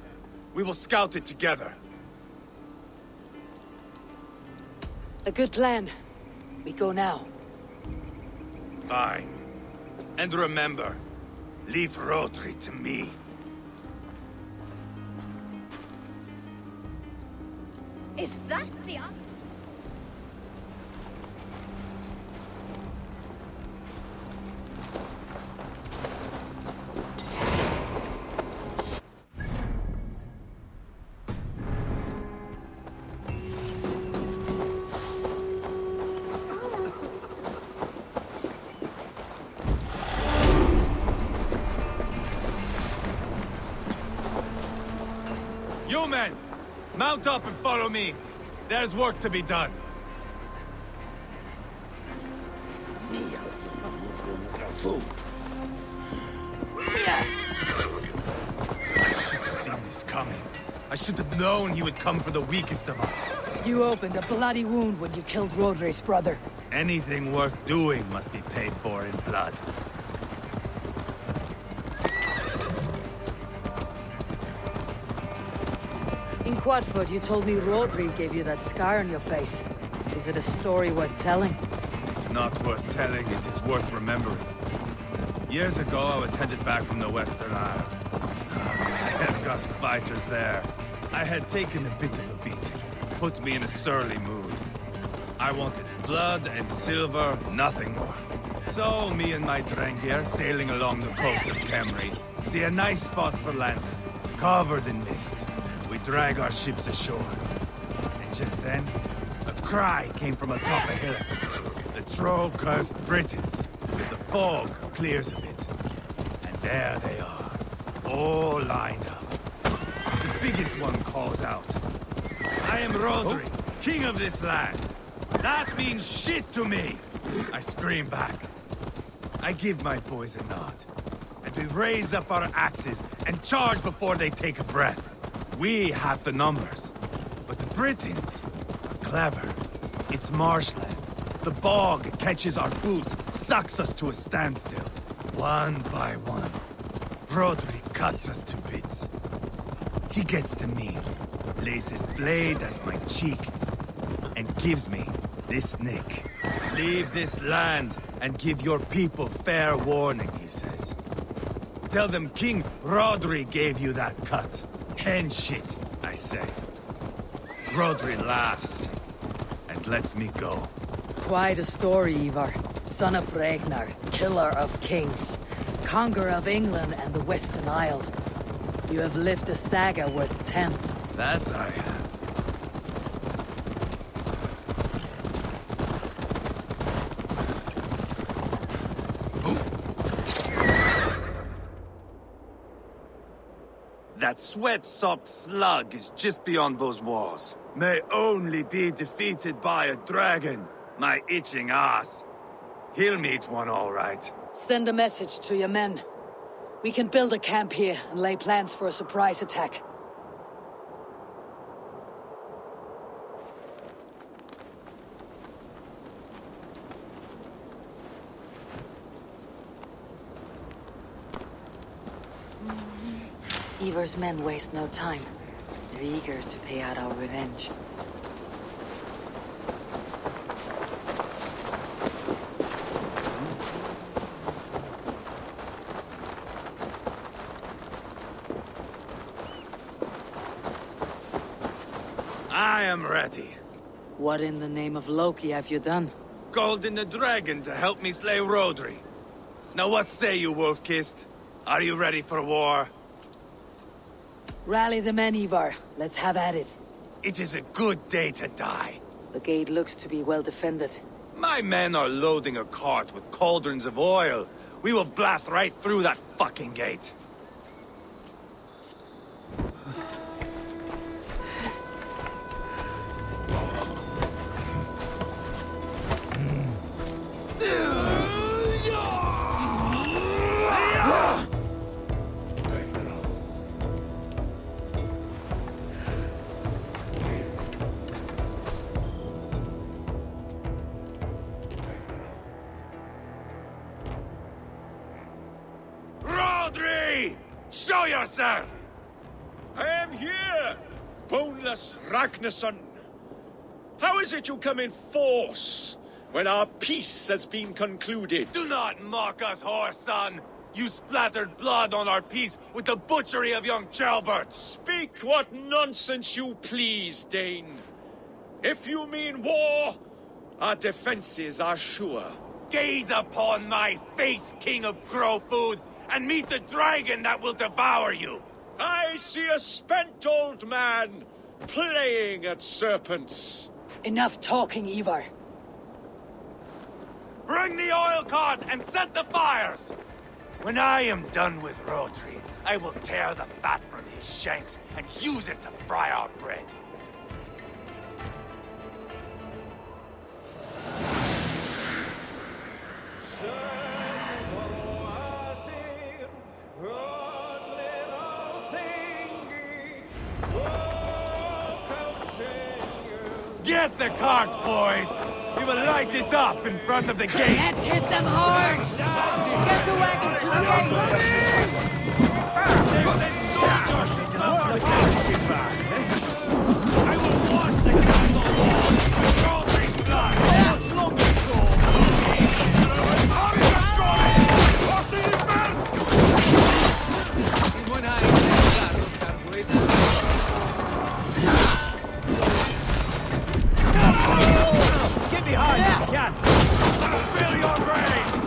We will scout it together. A good plan. We go now. Fine. And remember, leave Rodri to me. Is that the... You men, mount up and follow me. There's work to be done. I should have seen this coming. I should have known he would come for the weakest of us. You opened a bloody wound when you killed Rodri's brother. Anything worth doing must be paid for in blood. In Quadfoot, you told me Rodri gave you that scar on your face. Is it a story worth telling? It's not worth telling, it is worth remembering. Years ago, I was headed back from the Western Isle. I had got fighters there. I had taken a bit of a beating. Put me in a surly mood. I wanted blood and silver, nothing more. So, me and my Drengir, sailing along the coast of Kemri, see a nice spot for landing, covered in mist. We drag our ships ashore. And just then, a cry came from atop a hillock. The troll-cursed Britons. The fog clears a bit. And there they are, all lined up. The biggest one calls out, "I am Rodri, king of this land. That means shit to me!" I scream back. I give my boys a nod. And we raise up our axes and charge before they take a breath. We have the numbers, but the Britons are clever. It's marshland. The bog catches our boots, sucks us to a standstill. One by one, Rodri cuts us to bits. He gets to me, lays his blade at my cheek, and gives me this nick. "Leave this land and give your people fair warning," he says. Tell them King Rodri gave you that cut. Hen shit, I say. Rodri laughs and lets me go. Quite a story, Eivor. Son of Ragnar, killer of kings, conqueror of England and the Western Isle. You have lived a saga worth 10. That I have. That sweat-sopped slug is just beyond those walls. May only be defeated by a dragon, my itching ass. He'll meet one all right. Send a message to your men. We can build a camp here and lay plans for a surprise attack. Eivor's men waste no time. They're eager to pay out our revenge. I am ready. What in the name of Loki have you done? Called in the dragon to help me slay Rodri. Now what say you, Wolf-Kissed? Are you ready for war? Rally the men, Eivor. Let's have at it. It is a good day to die. The gate looks to be well defended. My men are loading a cart with cauldrons of oil. We will blast right through that fucking gate. Show yourself! I am here, boneless Ragnarsson. How is it you come in force when our peace has been concluded? Do not mock us, whoreson! You splattered blood on our peace with the butchery of young Chalbert! Speak what nonsense you please, Dane. If you mean war, our defenses are sure. Gaze upon my face, King of Crow Food, and meet the dragon that will devour you! I see a spent old man playing at serpents. Enough talking, Eivor. Bring the oil cart and set the fires! When I am done with Rodri, I will tear the fat from his shanks and use it to fry our bread. Get the cart, boys! We will light it up in front of the gate! Let's hit them hard! Get the wagon to the I will wash the castle walls with Rodri's blood! That's long Get behind if you can! Fill your brains!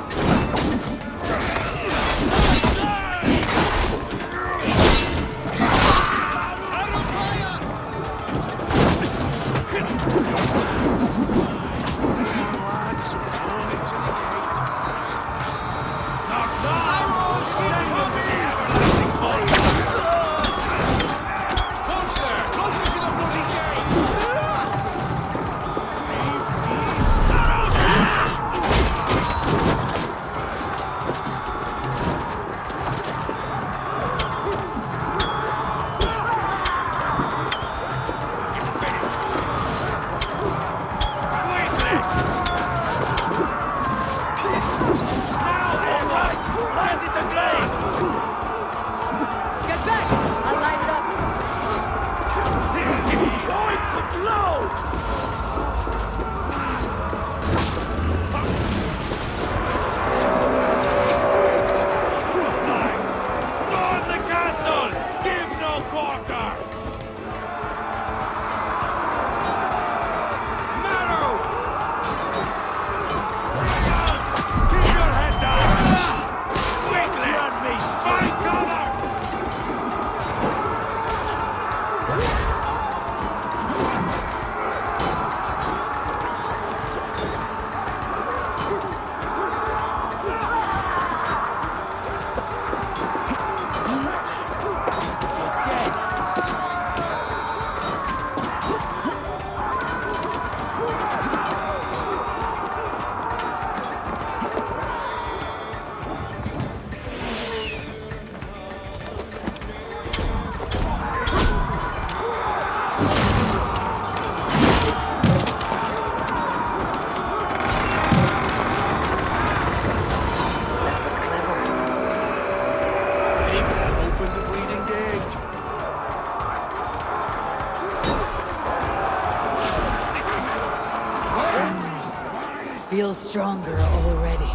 feel stronger already.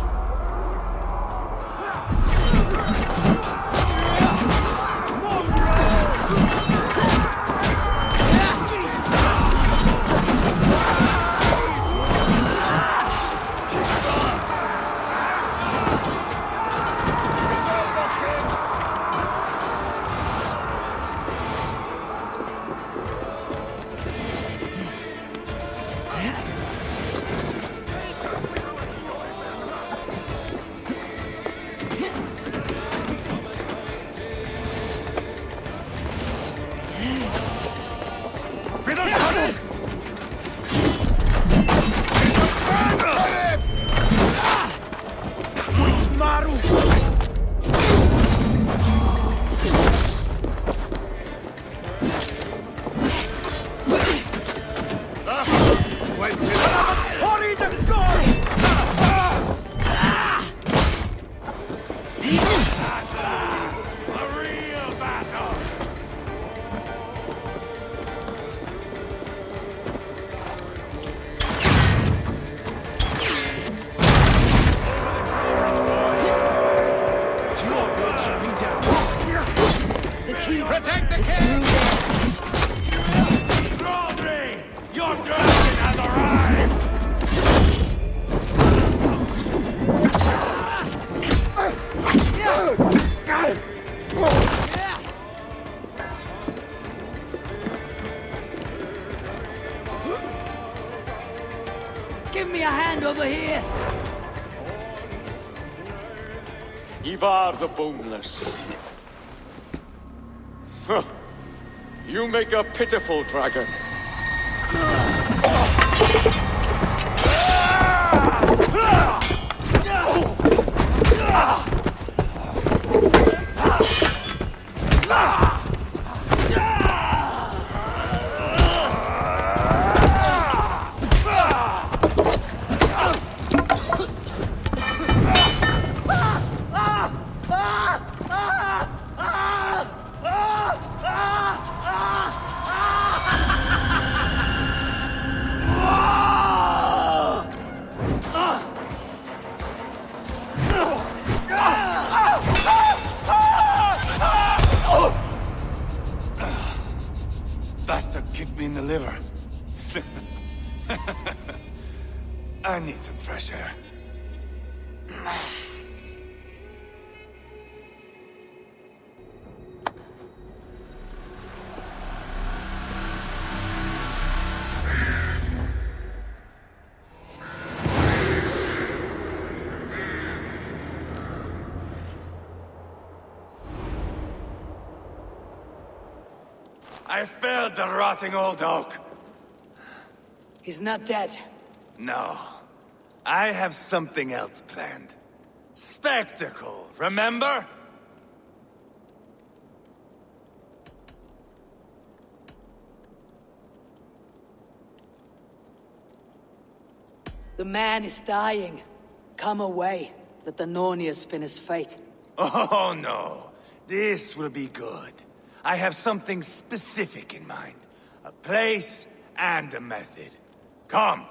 Give me a hand over here! Eivor the Boneless. Huh. You make a pitiful dragon. Bastard kicked me in the liver. I need some fresh air. I felled the rotting old oak. He's not dead. No. I have something else planned. Spectacle, remember? The man is dying. Come away. Let the Nornir spin his fate. Oh no. This will be good. I have something specific in mind. A place and a method. Come!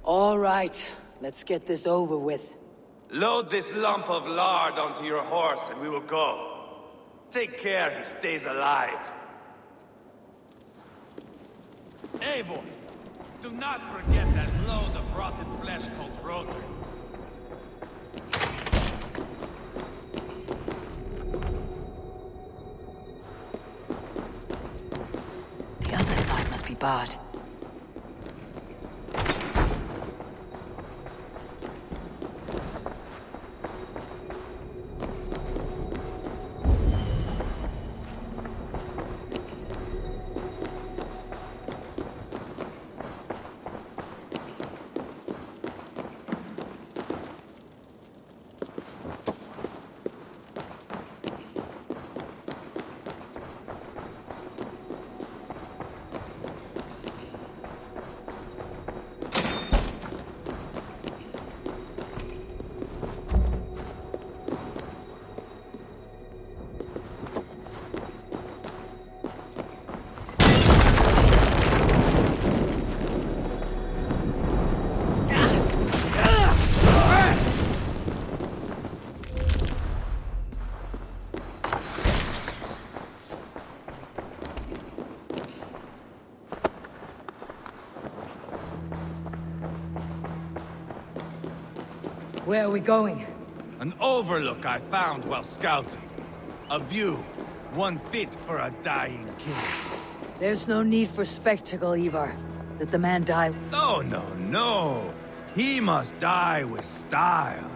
All right, let's get this over with. Load this lump of lard onto your horse and we will go. Take care he stays alive. Eivor, do not forget that load of rotten flesh called Rodri. The other side must be barred. Where are we going? An overlook I found while scouting. A view, one fit for a dying king. There's no need for spectacle, Eivor. Let the man die. Oh, no. He must die with style.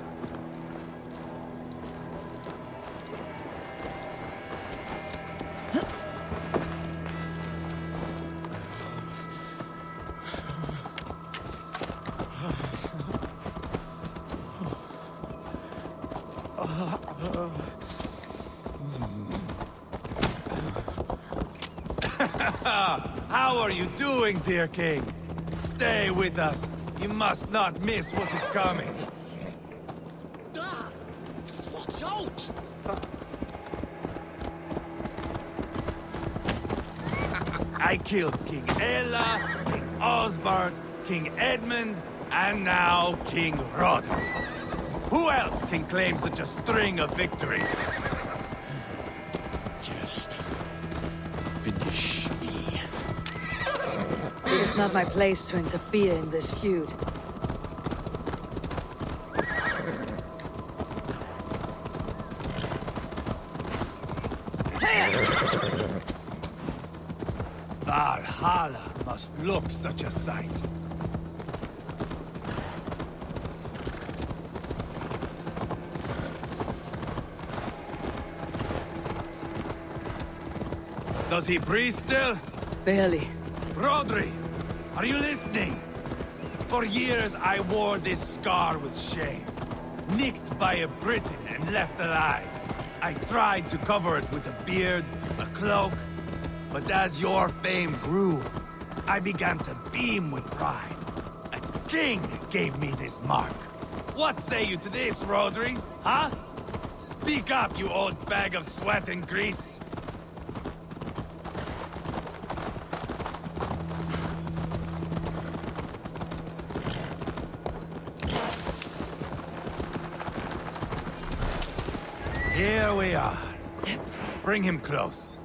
How are you doing, dear king? Stay with us. You must not miss what is coming. Watch out! I killed King Ella, King Osbert, King Edmund, and now King Roderick. Who else can claim such a string of victories? Just finish me. It is not my place to interfere in this feud. Valhalla must look such a sight. Does he breathe still? Barely. Rodri, are you listening? For years I wore this scar with shame. Nicked by a Briton and left alive. I tried to cover it with a beard, a cloak, but as your fame grew, I began to beam with pride. A king gave me this mark. What say you to this, Rodri? Huh? Speak up, you old bag of sweat and grease. Here we are. Bring him close.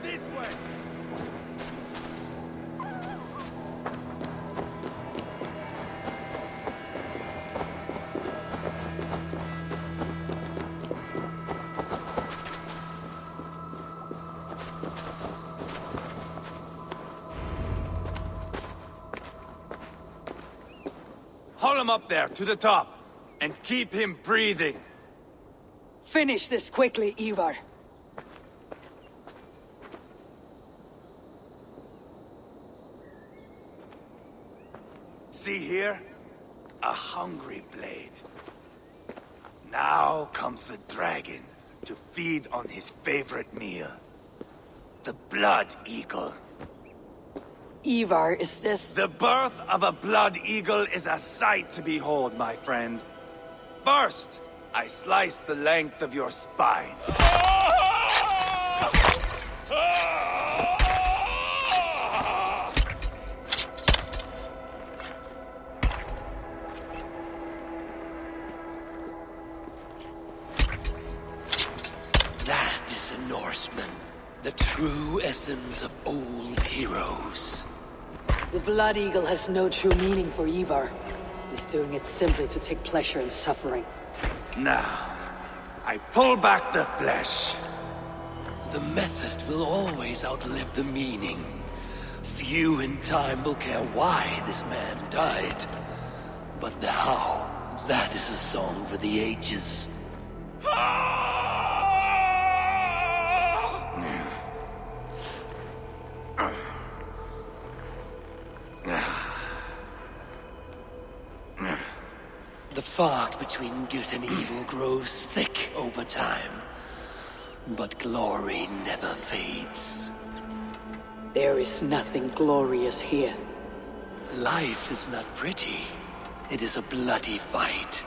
This way! Haul him up there, to the top, and keep him breathing. Finish this quickly, Eivor. See here? A hungry blade. Now comes the dragon to feed on his favorite meal. The blood eagle. Eivor, is this... The birth of a blood eagle is a sight to behold, my friend. First, I slice the length of your spine. That is a Norseman. The true essence of old heroes. The Blood Eagle has no true meaning for Eivor. He's doing it simply to take pleasure in suffering. Now, I pull back the flesh. The method will always outlive the meaning. Few in time will care why this man died. But the how, that is a song for the ages. The fog between good and evil grows thick over time. But glory never fades. There is nothing glorious here. Life is not pretty. It is a bloody fight.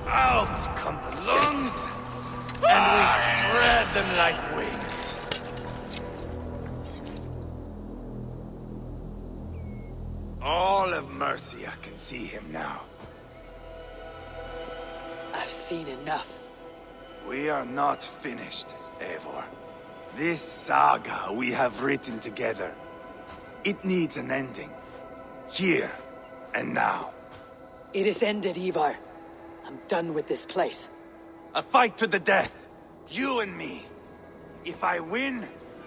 Out come the lungs, and we spread them like wings. All of Mercia can see him now. I've seen enough. We are not finished, Eivor. This saga we have written together, it needs an ending. Here and now. It is ended, Eivor. I'm done with this place. A fight to the death. You and me. If I win,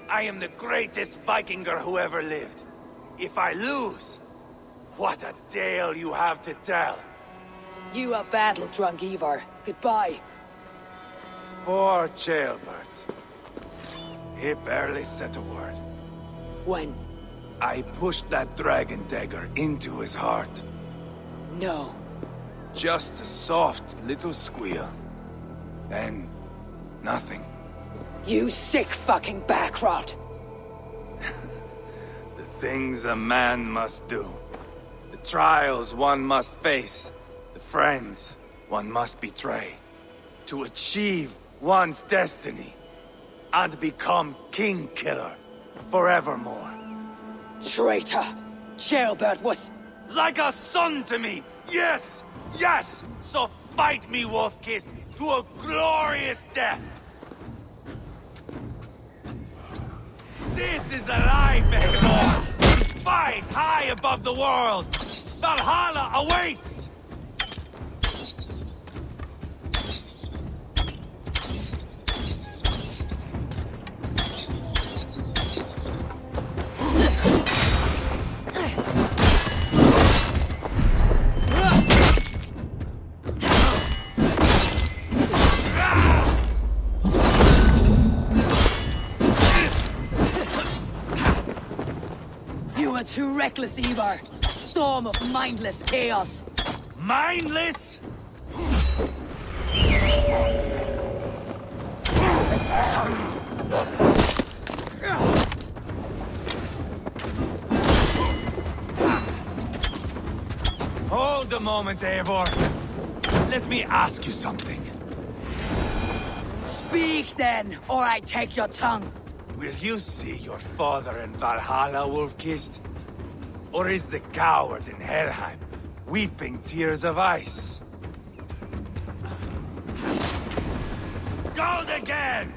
I am the greatest Vikinger who ever lived. If I lose, what a tale you have to tell. You are battle-drunk, Eivor. Goodbye. Poor Ceolbert. He barely said a word. When? I pushed that dragon dagger into his heart. No. Just a soft little squeal. Then, nothing. You sick fucking backrot! The things a man must do. The trials one must face. The friends one must betray. To achieve one's destiny. And become king killer forevermore. Traitor! Ceolbert was... Like a son to me! Yes! Yes! So fight me, Wolf-Kissed, to a glorious death! This is a life, Eivor! Fight high above the world! Valhalla awaits! You are too reckless, Eivor. A storm of mindless chaos. Mindless? Hold a moment, Eivor. Let me ask you something. Speak then, or I take your tongue. Will you see your father in Valhalla, Wolf-Kissed? Or is the coward in Helheim weeping tears of ice? Gold again!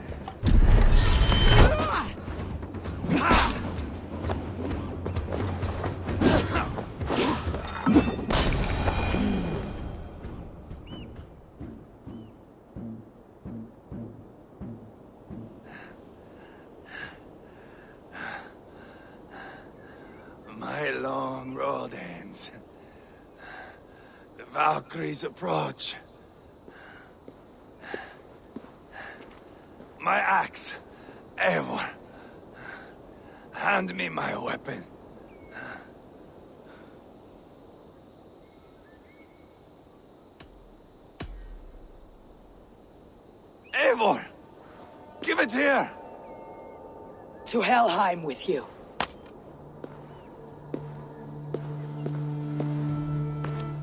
My long road ends. The Valkyries approach. My axe, Eivor. Hand me my weapon. Eivor! Give it here! To Helheim with you.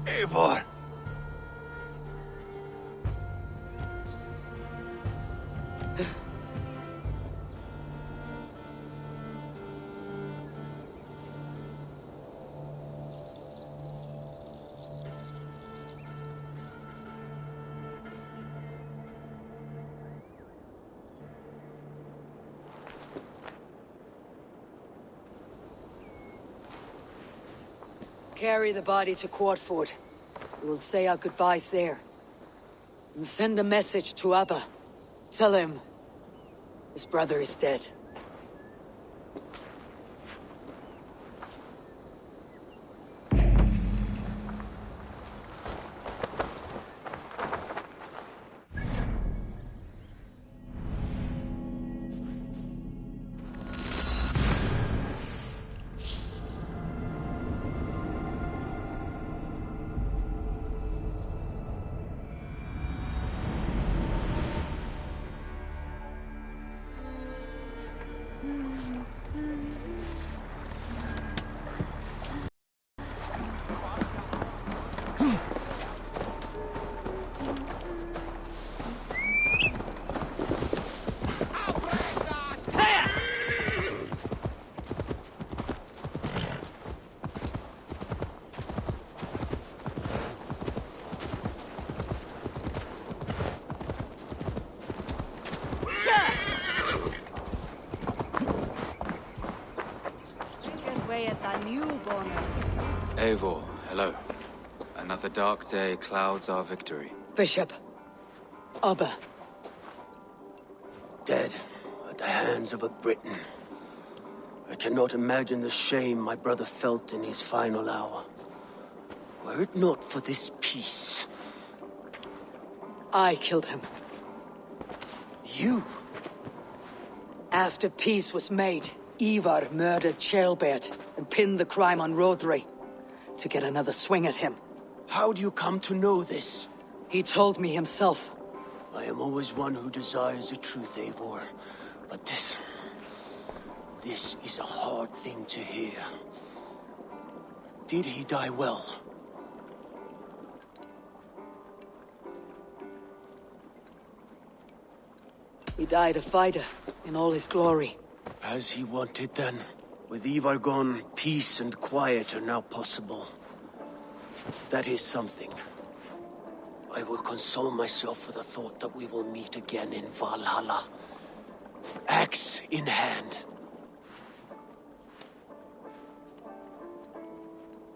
Eivor! Carry the body to Quartford. We will say our goodbyes there. And send a message to Abba. Tell him his brother is dead. newborn. Eivor, hello. Another dark day clouds our victory. Bishop. Abba. Dead at the hands of a Briton. I cannot imagine the shame my brother felt in his final hour. Were it not for this peace. I killed him. You? After peace was made, Eivor murdered Ceolbert and pinned the crime on Rodri to get another swing at him. How do you come to know this? He told me himself. I am always one who desires the truth, Eivor. But this is a hard thing to hear. Did he die well? He died a fighter, in all his glory. As he wanted then. With Eivor gone, peace and quiet are now possible. That is something. I will console myself with the thought that we will meet again in Valhalla. Axe in hand.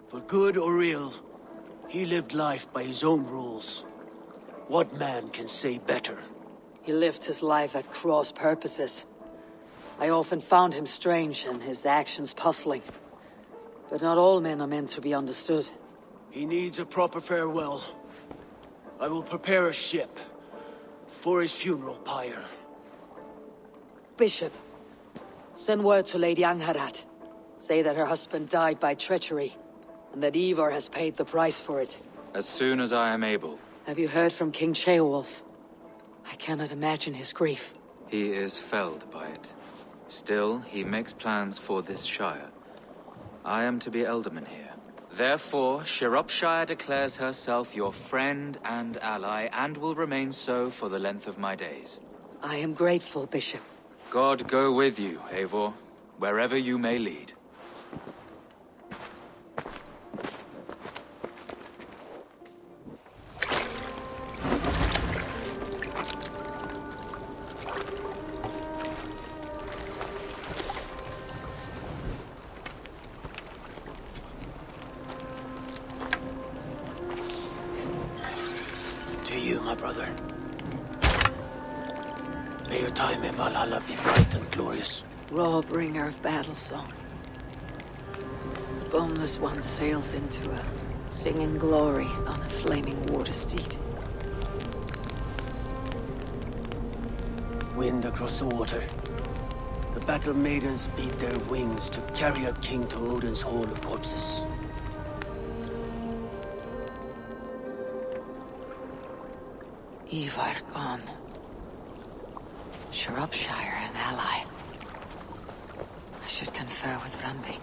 For good or ill, he lived life by his own rules. What man can say better? He lived his life at cross purposes. I often found him strange and his actions puzzling. But not all men are meant to be understood. He needs a proper farewell. I will prepare a ship for his funeral pyre. Bishop, send word to Lady Angharad. Say that her husband died by treachery, and that Eivor has paid the price for it. As soon as I am able. Have you heard from King Ceolwulf? I cannot imagine his grief. He is felled by it. Still, he makes plans for this shire. I am to be Elderman here. Therefore, Shropshire declares herself your friend and ally, and will remain so for the length of my days. I am grateful, Bishop. God go with you, Eivor, wherever you may lead. My brother. May your time in Valhalla be bright and glorious. Raw bringer of battle song. The boneless one sails into a singing glory on a flaming water steed. Wind across the water. The battle maidens beat their wings to carry a king to Odin's hall of corpses. Eivor gone. Shropshire an ally. I should confer with Rundby.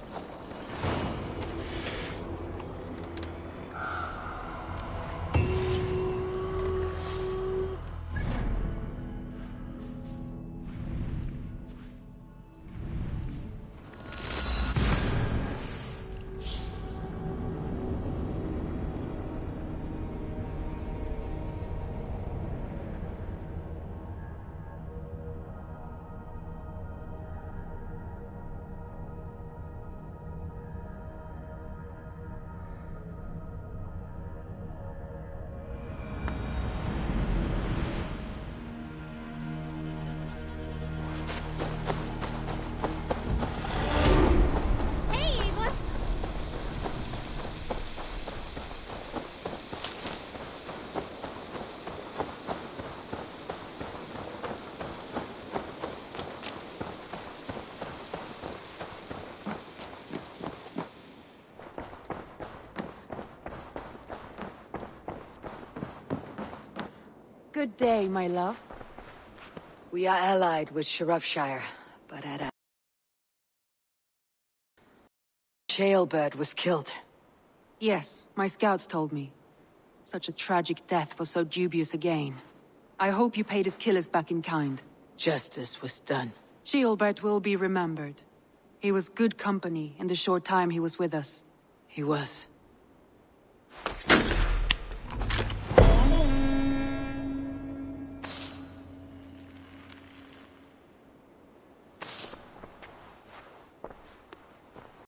Good day, my love. We are allied with Shropshire, but at a... Ceolbert was killed. Yes, my scouts told me. Such a tragic death for so dubious a gain. I hope you paid his killers back in kind. Justice was done. Ceolbert will be remembered. He was good company in the short time he was with us. He was.